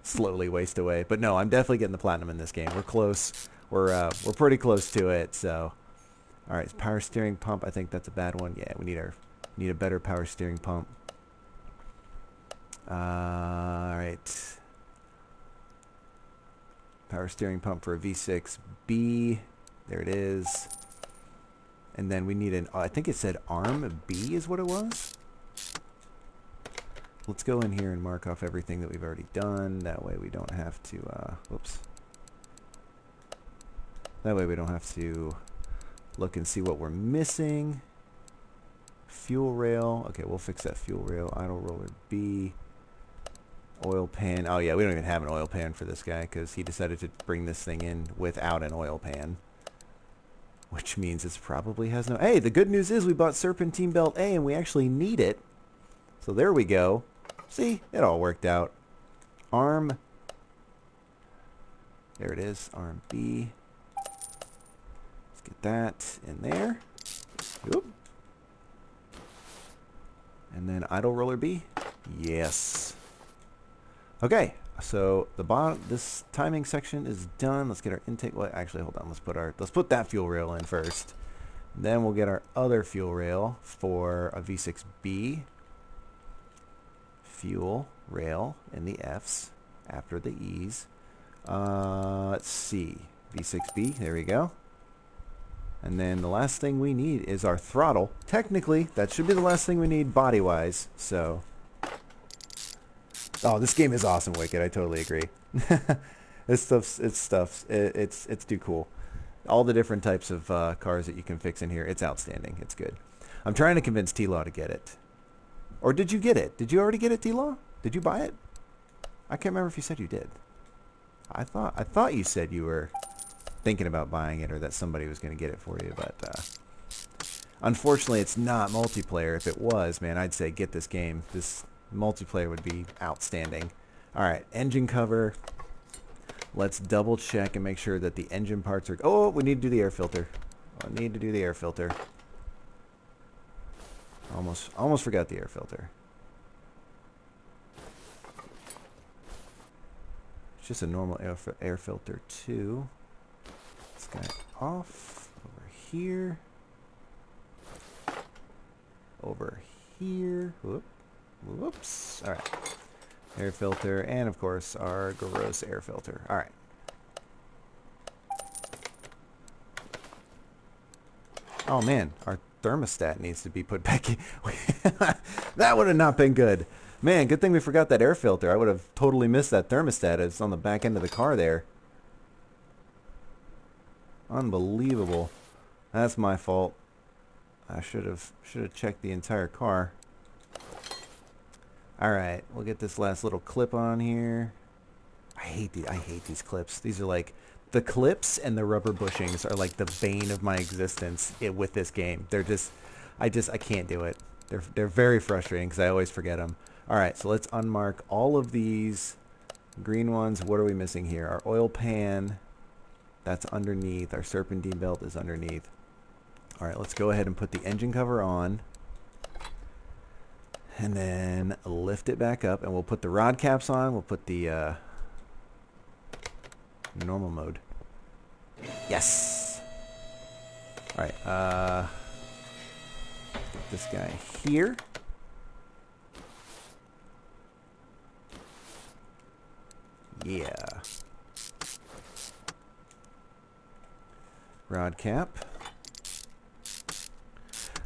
slowly waste away. But no, I'm definitely getting the platinum in this game. We're close. We're pretty close to it. So, all right, power steering pump. I think that's a bad one. Yeah, we need a better power steering pump. All right, power steering pump for a V6B. There it is. And then we need I think it said ARM B is what it was. Let's go in here and mark off everything that we've already done. That way we don't have to, whoops. That way we don't have to look and see what we're missing. Fuel rail. Okay, we'll fix that fuel rail. Idle roller B. Oil pan. Oh yeah, we don't even have an oil pan for this guy because he decided to bring this thing in without an oil pan. Which means it probably has no... Hey, the good news is we bought serpentine belt A and we actually need it. So there we go. See, it all worked out. Arm. There it is, arm B. Let's get that in there. Oop. And then idle roller B. Yes. Okay, so this timing section is done. Let's get our intake. Well, actually, hold on. Let's put that fuel rail in first. Then we'll get our other fuel rail for a V6B. Fuel rail in the Fs. after the E's. Let's see. V6B, there we go. And then the last thing we need is our throttle. Technically, that should be the last thing we need body-wise, so... Oh, this game is awesome, Wicked. I totally agree. It's too cool. All the different types of cars that you can fix in here, it's outstanding. It's good. I'm trying to convince T-Law to get it. Or did you get it? Did you already get it, T-Law? Did you buy it? I can't remember if you said you did. I thought you said you were thinking about buying it or that somebody was going to get it for you, but unfortunately it's not multiplayer. If it was, man, I'd say get this game. This multiplayer would be outstanding. Alright, engine cover. Let's double check and make sure that the engine parts are... Oh, we need to do the air filter. I need to do the air filter. Almost forgot the air filter. It's just a normal air filter too. This guy off. Over here. Over here. Whoops. Alright. Air filter, and of course our gross air filter. Alright. Oh man, our thermostat needs to be put back in. That would have not been good. Man, good thing we forgot that air filter. I would have totally missed that thermostat. It's on the back end of the car there. Unbelievable. That's my fault. I should have checked the entire car. Alright, we'll get this last little clip on here. I hate these clips. These are like, the clips and the rubber bushings are like the bane of my existence with this game. They're just, I can't do it. They're very frustrating because I always forget them. Alright, so let's unmark all of these green ones. What are we missing here? Our oil pan, that's underneath. Our serpentine belt is underneath. Alright, let's go ahead and put the engine cover on. And then lift it back up, and we'll put the rod caps on. We'll put the normal mode. Yes! Alright, get this guy here. Yeah. Rod cap.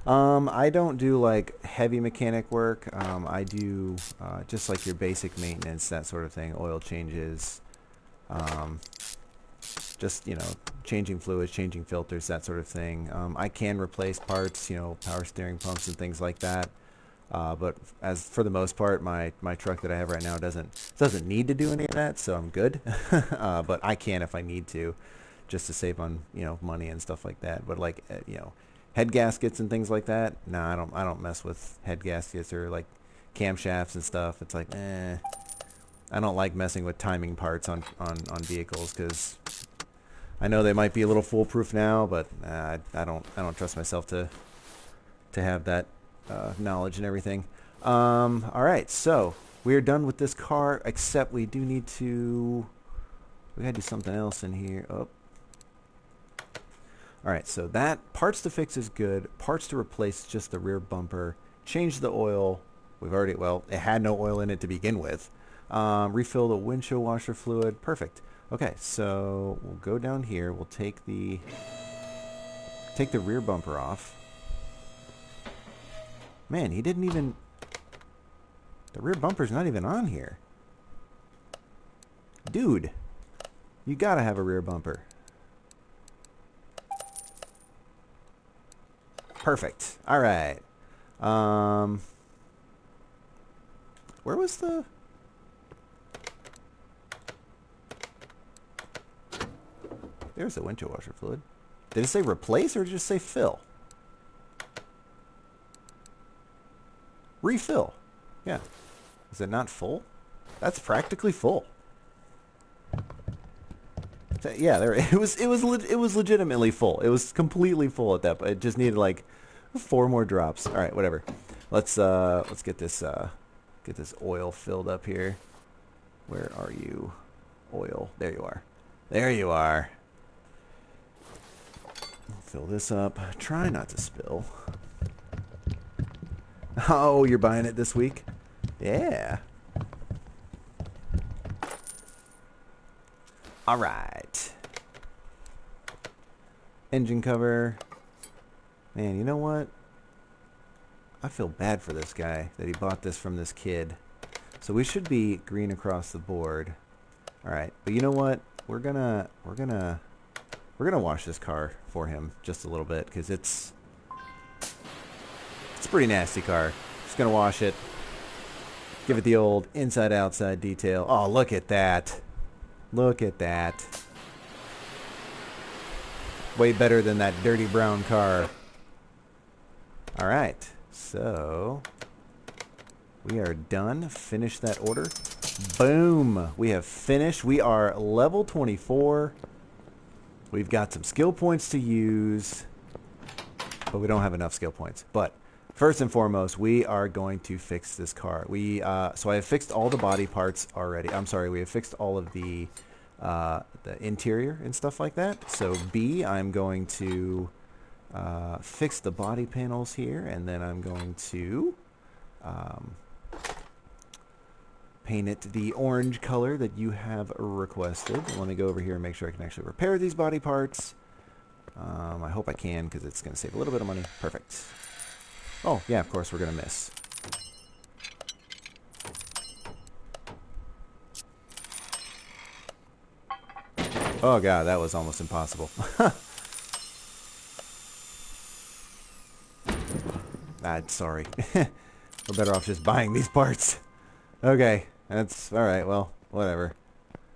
I don't do like heavy mechanic work. I do just like your basic maintenance, that sort of thing, oil changes, just, you know, changing fluids, changing filters, that sort of thing. I can replace parts, you know, power steering pumps and things like that. But as for the most part, my truck that I have right now doesn't need to do any of that, so I'm good. But I can if I need to, just to save on, you know, money and stuff like that. But like, you know, head gaskets and things like that, no, I don't mess with head gaskets or like camshafts and stuff. It's like, I don't like messing with timing parts on vehicles because I know they might be a little foolproof now, but I don't trust myself to have that knowledge and everything. All right, so we are done with this car, except we do need to. We gotta do something else in here. Oh. Alright, so that parts to fix is good. Parts to replace just the rear bumper. Change the oil. We've already, well, it had no oil in it to begin with. Refill the windshield washer fluid. Perfect. Okay, so we'll go down here. We'll take the rear bumper off. Man, he didn't even... The rear bumper's not even on here. Dude, you gotta have a rear bumper. Perfect. All right. Where was the... There's the windshield washer fluid. Did it say replace or did it just say fill? Refill. Yeah. Is it not full? That's practically full. Yeah, there it was legitimately full. It was completely full at that point. It just needed like 4 more drops. All right, whatever. Let's get this oil filled up here. Where are you? Oil. There you are. There you are. Fill this up. Try not to spill. Oh, you're buying it this week? Yeah. All right. Engine cover. Man, you know what? I feel bad for this guy that he bought this from this kid. So we should be green across the board. All right, but you know what? We're gonna wash this car for him just a little bit because it's a pretty nasty car. Just gonna wash it. Give it the old inside-outside detail. Oh, look at that. Look at that. Way better than that dirty brown car. All right, so we are done. Finish that order. Boom. We have finished. We are level 24. We've got some skill points to use, but we don't have enough skill points. But first and foremost, we are going to fix this car. So I have fixed all the body parts already. I'm sorry, we have fixed all of the interior and stuff like that. So B, I'm going to fix the body panels here, and then I'm going to paint it the orange color that you have requested. Let me go over here and make sure I can actually repair these body parts. I hope I can because it's going to save a little bit of money. Perfect. Oh, yeah, of course we're going to miss. Oh, God, that was almost impossible. Sorry. We're better off just buying these parts. Okay, that's alright, well, whatever.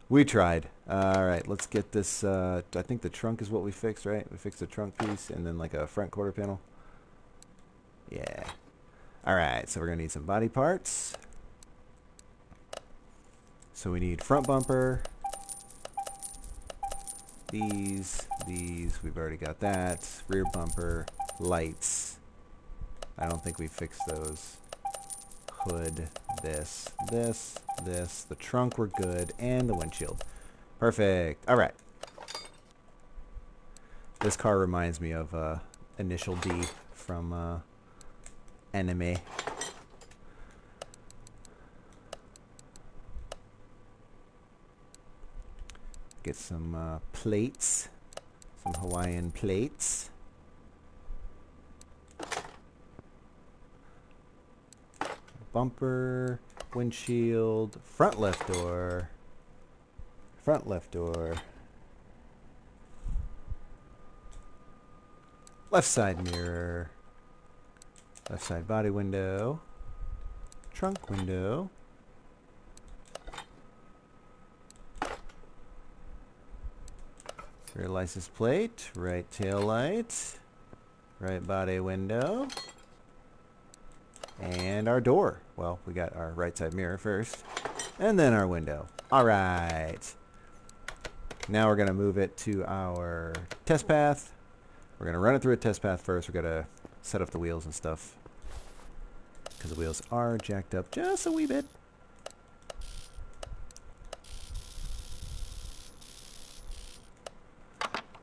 We tried. Alright, let's get this, I think the trunk is what we fixed, right? We fixed the trunk piece and then like a front quarter panel. Yeah. Alright, so we're going to need some body parts. So we need front bumper. These, we've already got that. Rear bumper, lights. I don't think we fixed those. Hood, this, the trunk we're good, and the windshield. Perfect. Alright. This car reminds me of Initial D from anime. Get some plates, some Hawaiian plates. Bumper, windshield, front left door, left side mirror, left side body window, trunk window, rear license plate, right tail light, right body window, and our door. Well, we got our right side mirror first, and then our window. All right. Now we're going to move it to our test path. We're going to run it through a test path first. We're going to set up the wheels and stuff because the wheels are jacked up just a wee bit.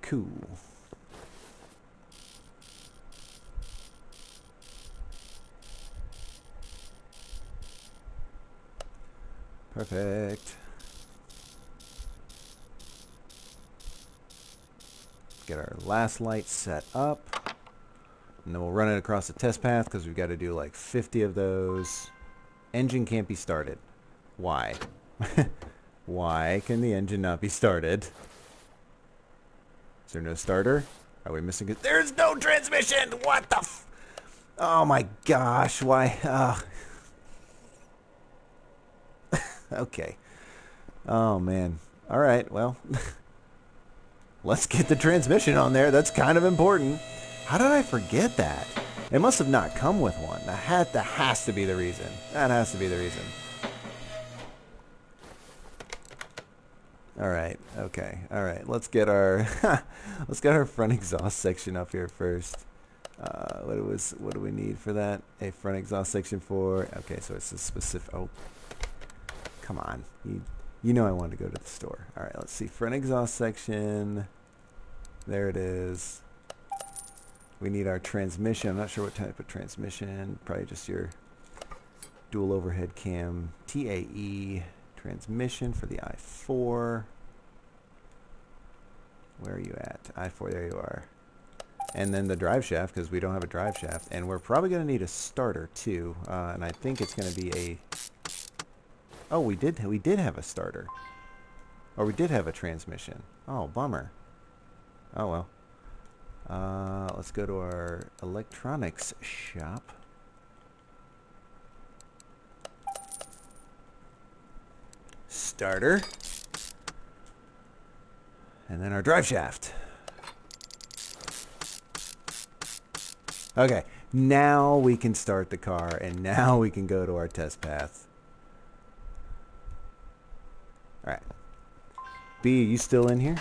Cool. Perfect. Get our last light set up. And then we'll run it across the test path because we've got to do like 50 of those. Engine can't be started. Why? Why can the engine not be started? Is there no starter? Are we missing it? There's no transmission! What the f... Oh my gosh, why? Okay. Oh, man. All right, well, let's get the transmission on there. That's kind of important. How did I forget that? It must have not come with one. That has to be the reason. That has to be the reason. All right. Okay. All right. Let's get our front exhaust section up here first. What do we need for that? A front exhaust section for. Okay, so it's a specific. Oh, come on. You know I wanted to go to the store. All right. Let's see. Front exhaust section. There it is. We need our transmission. I'm not sure what type of transmission. Probably just your dual overhead cam TAE transmission for the i4. Where are you at? I-4, there you are. And then the drive shaft, because we don't have a drive shaft. And we're probably going to need a starter, too. And I think it's going to be a... Oh, we did have a starter. Or we did have a transmission. Oh, bummer. Oh, well. Let's go to our electronics shop. Starter. And then our drive shaft. Okay, now we can start the car, and now we can go to our test path. Alright. B, are you still in here?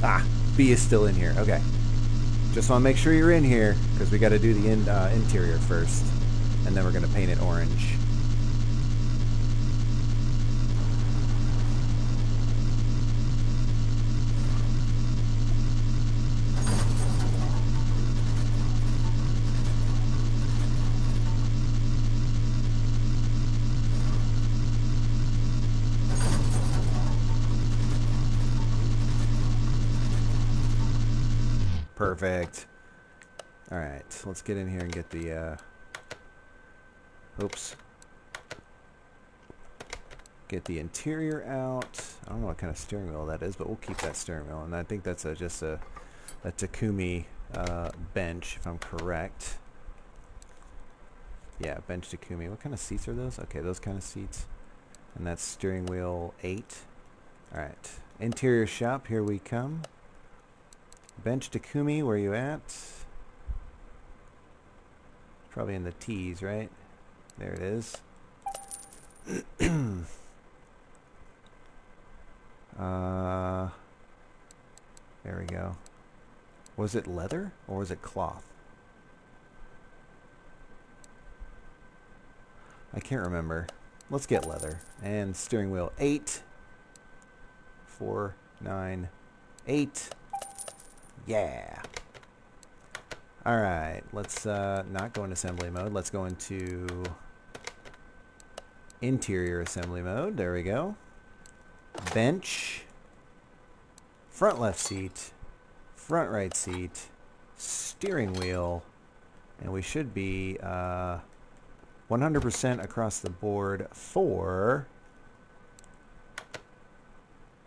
Ah, B is still in here. Okay. Just want to make sure you're in here, because we got to do the interior first. And then we're going to paint it orange. Perfect. Alright, let's get in here and get the, oops. Get the interior out. I don't know what kind of steering wheel that is, but we'll keep that steering wheel. And I think that's just a Takumi bench, if I'm correct. Yeah, bench Takumi. What kind of seats are those? Okay, those kind of seats. And that's steering wheel 8. Alright, interior shop, here we come. Bench Takumi, where you at? Probably in the T's, right? There it is. There we go. Was it leather or was it cloth? I can't remember. Let's get leather. And steering wheel 8. 4, 9, 8. Yeah. Alright, let's not go in assembly mode. Let's go into interior assembly mode. There we go. Bench. Front left seat. Front right seat. Steering wheel. And we should be 100% across the board for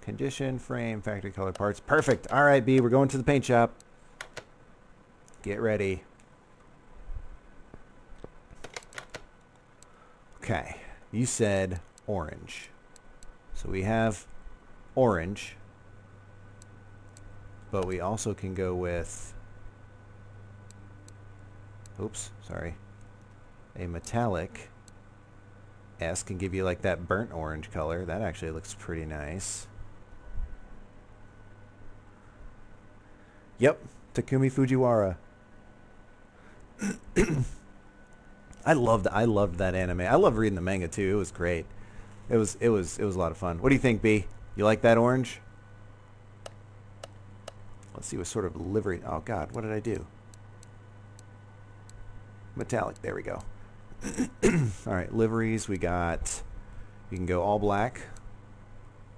condition, frame, factory color parts. Perfect. All right, B, we're going to the paint shop. Get ready. Okay, you said orange. So we have orange, but we also can go with, oops, sorry, a metallic S can give you like that burnt orange color. That actually looks pretty nice. Yep, Takumi Fujiwara. I loved that anime. I loved reading the manga too. It was great. It was a lot of fun. What do you think, B? You like that orange? Let's see what sort of livery. Oh God, what did I do? Metallic. There we go. All right, liveries. We got. You can go all black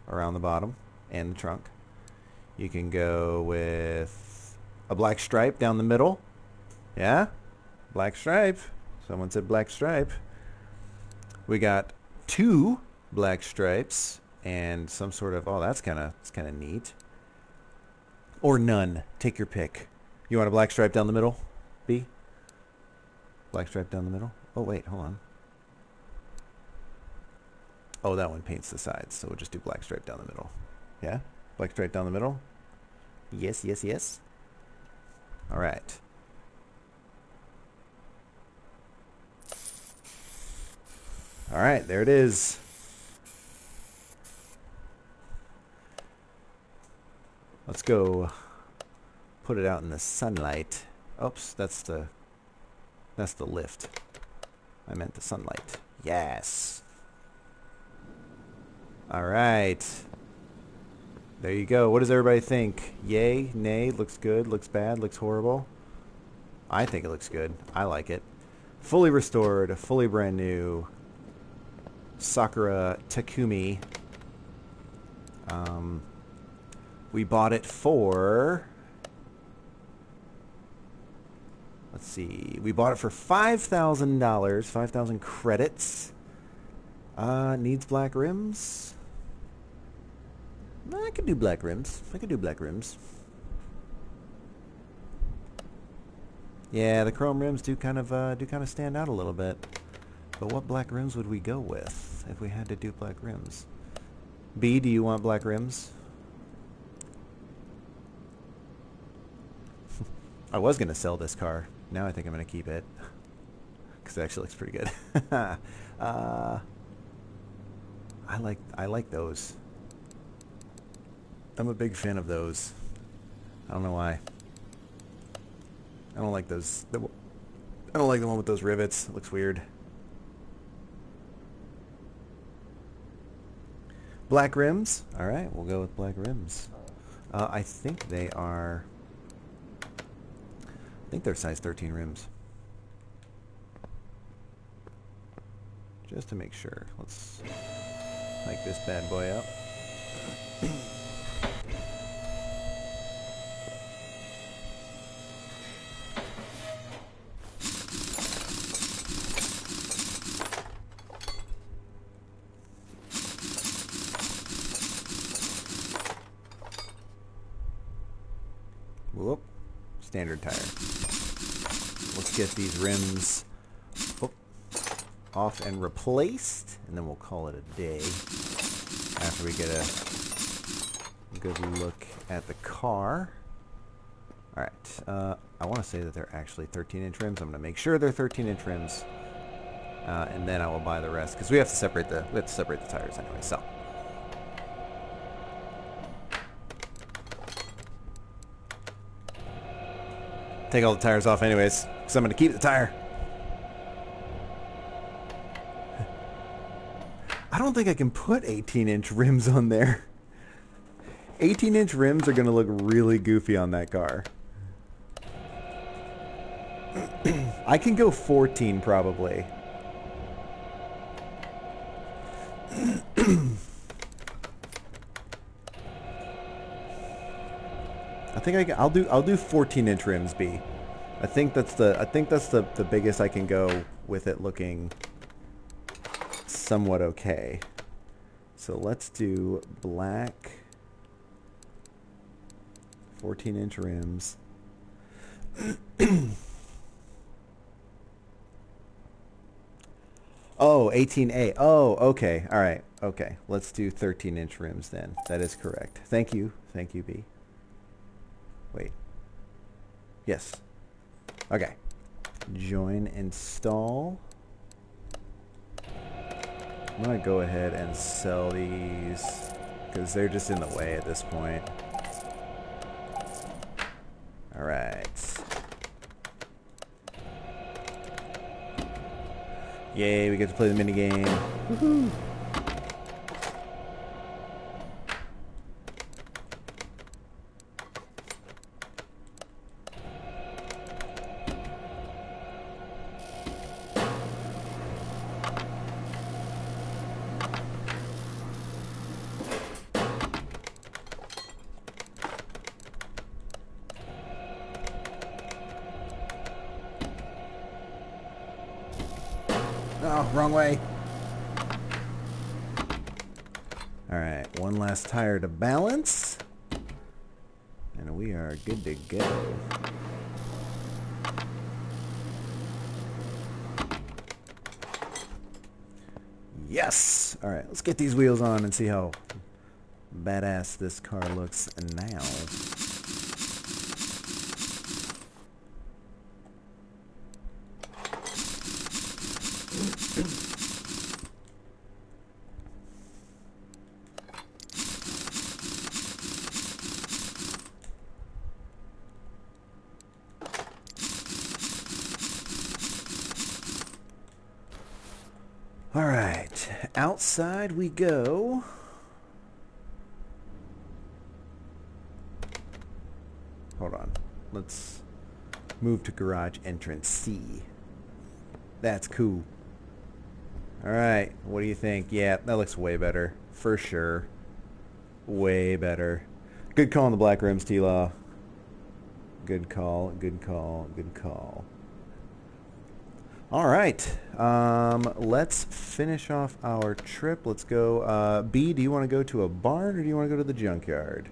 around the bottom and the trunk. You can go with a black stripe down the middle. Yeah, black stripe. Someone said black stripe. We got 2 black stripes and some sort of, oh, that's kind of neat. Or none. Take your pick. You want a black stripe down the middle, B? Black stripe down the middle. Oh wait, hold on. Oh, that one paints the sides, so we'll just do black stripe down the middle. Yeah, black stripe down the middle. Yes, yes, yes. All right. All right, there it is. Let's go put it out in the sunlight. Oops, that's the lift. I meant the sunlight. Yes. All right. There you go. What does everybody think? Yay, nay, looks good, looks bad, looks horrible? I think it looks good. I like it. Fully restored, fully brand new. Sakura Takumi. We bought it for... Let's see. We bought it for $5,000. 5,000 credits. Needs black rims. I could do black rims. Yeah, the chrome rims do kind of stand out a little bit. But what black rims would we go with if we had to do black rims? B, do you want black rims? I was gonna sell this car. Now I think I'm gonna keep it because it actually looks pretty good. I like those. I'm a big fan of those. I don't know why. I don't like those. I don't like the one with those rivets. It looks weird. Black rims. All right, we'll go with black rims. I think they are. I think they're size 13 rims. Just to make sure. Let's hike this bad boy up. Whoop. Standard tire. Let's get these rims off and replaced, and then we'll call it a day after we get a good look at the car. Alright, I want to say that they're actually 13-inch rims. I'm going to make sure they're 13-inch rims, and then I will buy the rest, because we have to separate the tires anyway, so. Take all the tires off anyways, because I'm going to keep the tire. I don't think I can put 18-inch rims on there. 18-inch rims are going to look really goofy on that car. I can go 14 probably. I think I'll do 14-inch rims, B. I think that's the biggest I can go with it looking somewhat okay. So let's do black 14-inch rims. Oh, 18A. Oh, okay. All right. Okay. Let's do 13-inch rims then. That is correct. Thank you. Thank you, B. Wait. Yes. Okay. Join install. I'm going to go ahead and sell these because they're just in the way at this point. All right. Yay, we get to play the minigame. Woohoo! Oh, wrong way. Alright, one last tire to balance. And we are good to go. Yes! Alright, let's get these wheels on and see how badass this car looks now. All right, outside we go. Hold on. Let's move to garage entrance C. That's cool. All right, what do you think? Yeah, that looks way better. For sure. Way better. Good call on the black rims, T-Law. Good call, good call, good call. All right, let's finish off our trip. Let's go. B, do you want to go to a barn or do you want to go to the junkyard?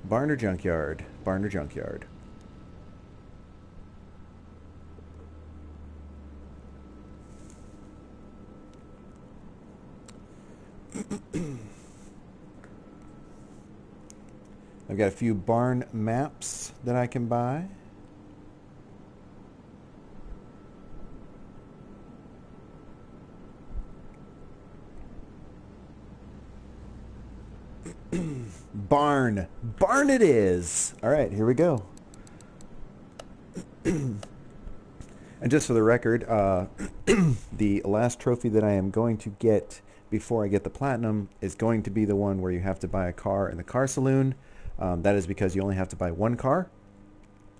Barn or junkyard? Barn or junkyard? I've got a few barn maps that I can buy. Barn. Barn it is. All right, here we go. And just for the record, the last trophy that I am going to get before I get the platinum is going to be the one where you have to buy a car in the car saloon. That is because you only have to buy one car,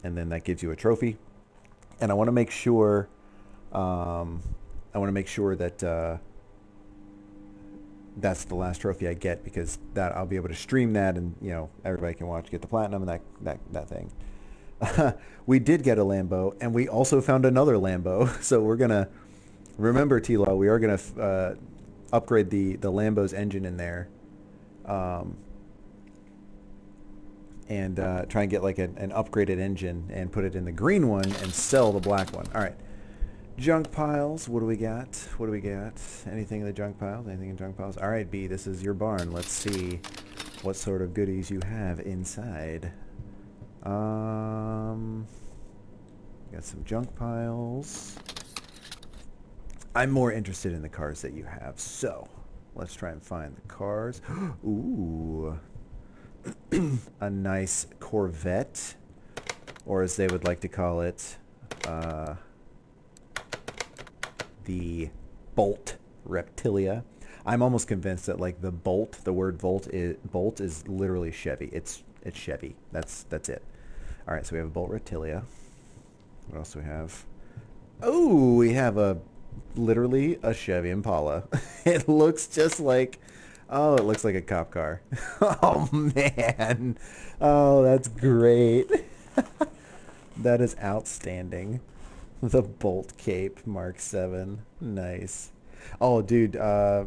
and then that gives you a trophy. And I want to make sure, that that's the last trophy I get, because that I'll be able to stream that, and everybody can watch, get the platinum and that thing. We did get a Lambo, and we also found another Lambo. So we're gonna remember, T-Law. We are gonna upgrade the Lambo's engine in there, and try and get like an upgraded engine and put it in the green one and sell the black one. All right. Junk piles. What do we got? What do we got? Anything in the junk piles? Anything in junk piles? All right, B, this is your barn. Let's see what sort of goodies you have inside. Got some junk piles. I'm more interested in the cars that you have, so let's try and find the cars. Ooh. A nice Corvette, or as they would like to call it, the Bolt Reptilia. I'm almost convinced that like the word Bolt is literally Chevy. It's Chevy. That's it. All right, so we have a Bolt Reptilia. What else do we have? Oh, we have literally a Chevy Impala. It looks just like, it looks like a cop car. Oh man. Oh, that's great. That is outstanding. The Bolt Cape Mark 7. Nice. Oh, dude,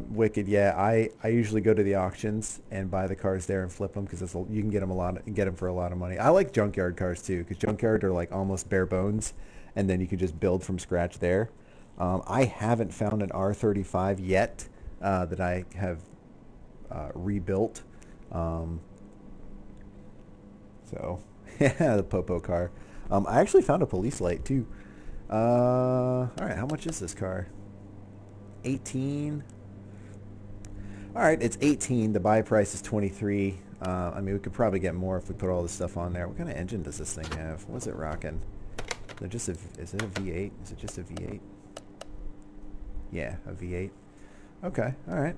wicked. Yeah, I usually go to the auctions and buy the cars there and flip them, because you can get them for a lot of money. I like junkyard cars too, because junkyard are like almost bare bones, and then you can just build from scratch there. I haven't found an R35 yet that I have rebuilt. So yeah, the Popo car. I actually found a police light too. All right, how much is this car? 18. All right, it's 18. The buy price is 23. I mean, we could probably get more if we put all this stuff on there. What kind of engine does this thing have? What's it rocking? Is it a V8? Is it just a V8? Yeah, a V8. Okay, all right.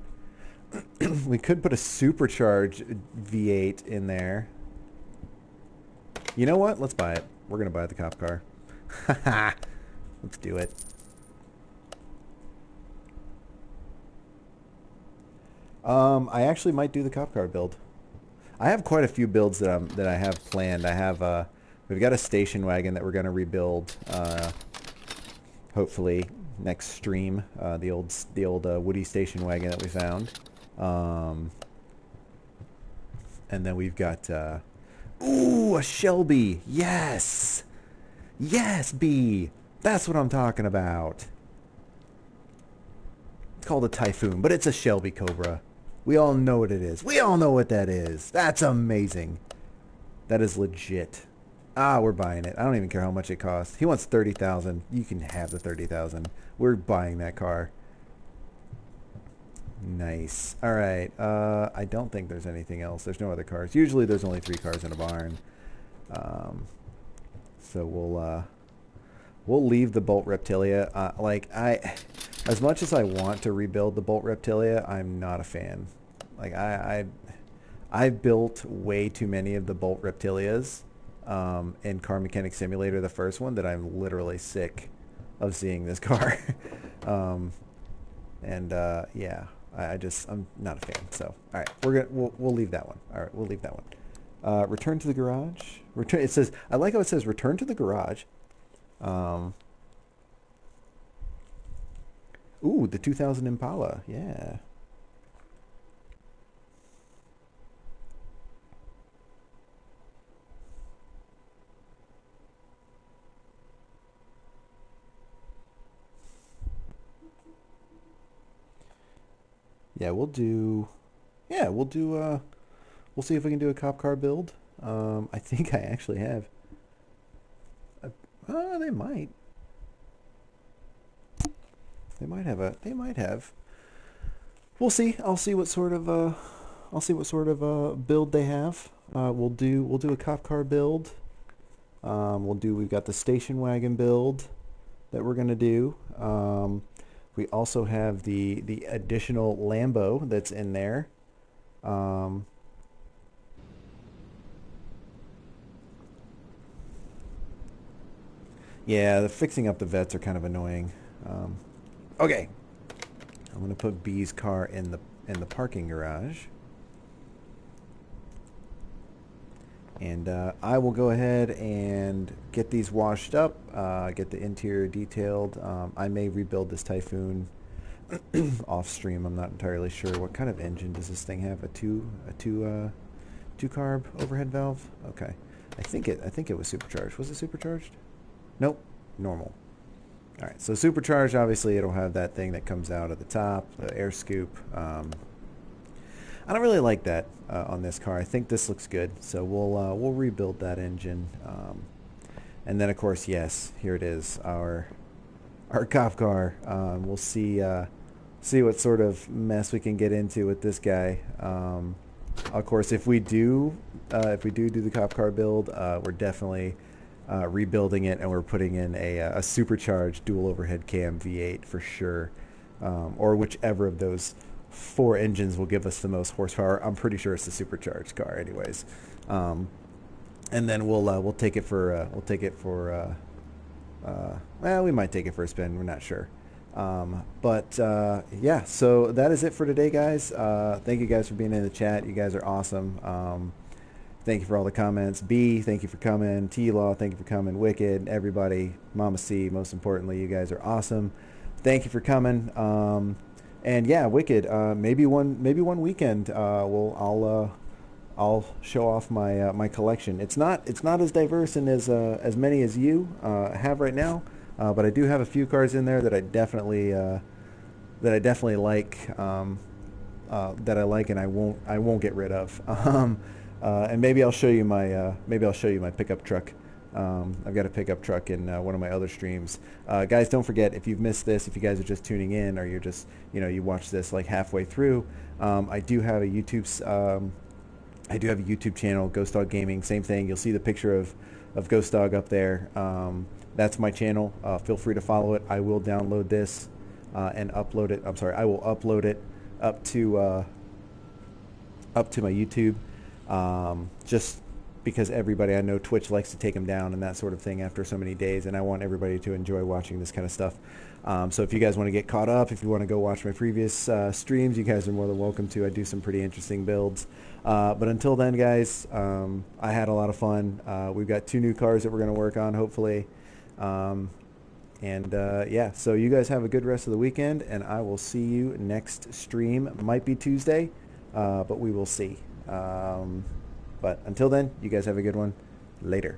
We could put a supercharged V8 in there. You know what? Let's buy it. We're going to buy the cop car. Let's do it. I actually might do the cop car build. I have quite a few builds that I have planned. We've got a station wagon that we're going to rebuild. Hopefully next stream. The old Woody station wagon that we found. And then we've got ooh, a Shelby. Yes. Yes, B. That's what I'm talking about. It's called a Typhoon, but it's a Shelby Cobra. We all know what it is. We all know what that is. That's amazing. That is legit. Ah, we're buying it. I don't even care how much it costs. He wants 30,000. You can have the 30,000. We're buying that car. Nice. All right. I don't think there's anything else. There's no other cars. Usually there's only 3 cars in a barn. So we'll leave the Bolt Reptilia. As much as I want to rebuild the Bolt Reptilia, I'm not a fan. Like I've built way too many of the Bolt Reptilias in Car Mechanic Simulator, the first one, that I'm literally sick of seeing this car. And yeah, I'm not a fan. So all right, we'll leave that one. All right, we'll leave that one. Return to the garage. Return. It says, I like how it says return to the garage. Um, Ooh, the 2000 Impala. Yeah. Yeah, we'll do. Yeah, we'll do. We'll see if we can do a cop car build. I think I actually have. They might. They might have a. They might have. We'll see. I'll see what sort of. I'll see what sort of build they have. We'll do a cop car build. We've got the station wagon build that we're gonna do. We also have the additional Lambo that's in there. Um, yeah, the fixing up the vets are kind of annoying. Um, okay, I'm gonna put B's car in the parking garage, and I will go ahead and get these washed up. Get the interior detailed. I may rebuild this Typhoon off stream. I'm not entirely sure. What kind of engine does this thing have? Two carb overhead valve. Okay, I think it was supercharged. Was it supercharged? Nope, normal. All right, so supercharged. Obviously, it'll have that thing that comes out at the top, the air scoop. I don't really like that on this car. I think this looks good, so we'll rebuild that engine. And then, of course, yes, here it is, our cop car. We'll see what sort of mess we can get into with this guy. Of course, if we do do the cop car build, we're definitely rebuilding it, and we're putting in a supercharged dual overhead cam V8 for sure, or whichever of those four engines will give us the most horsepower. I'm pretty sure it's the supercharged car, anyways. And then we'll take it for well, we might take it for a spin. We're not sure. But yeah, so that is it for today, guys. Thank you guys for being in the chat. You guys are awesome. Thank you for all the comments. B, thank you for coming. T-Law, thank you for coming. Wicked, everybody. Mama C, most importantly, you guys are awesome. Thank you for coming. And yeah, Wicked. Maybe one weekend. I'll show off my collection. It's not as diverse and as many as you have right now, but I do have a few cars in there that I definitely like, that I like, and I won't get rid of. And maybe I'll show you my pickup truck. I've got a pickup truck in one of my other streams. Guys, don't forget, if you've missed this, if you guys are just tuning in, or you're just you watch this like halfway through, I do have a YouTube channel, Ghost Dog Gaming. Same thing. You'll see the picture of Ghost Dog up there. That's my channel. Feel free to follow it. I will download this and upload it. I'm sorry. I will upload it up to my YouTube. Just because everybody, I know Twitch likes to take them down and that sort of thing after so many days, and I want everybody to enjoy watching this kind of stuff. So if you guys want to get caught up, if you want to go watch my previous streams, you guys are more than welcome to. I do some pretty interesting builds. But until then, guys, I had a lot of fun. We've got 2 new cars that we're going to work on, hopefully. Yeah, so you guys have a good rest of the weekend, and I will see you next stream. It might be Tuesday, but we will see. But until then, you guys have a good one. Later.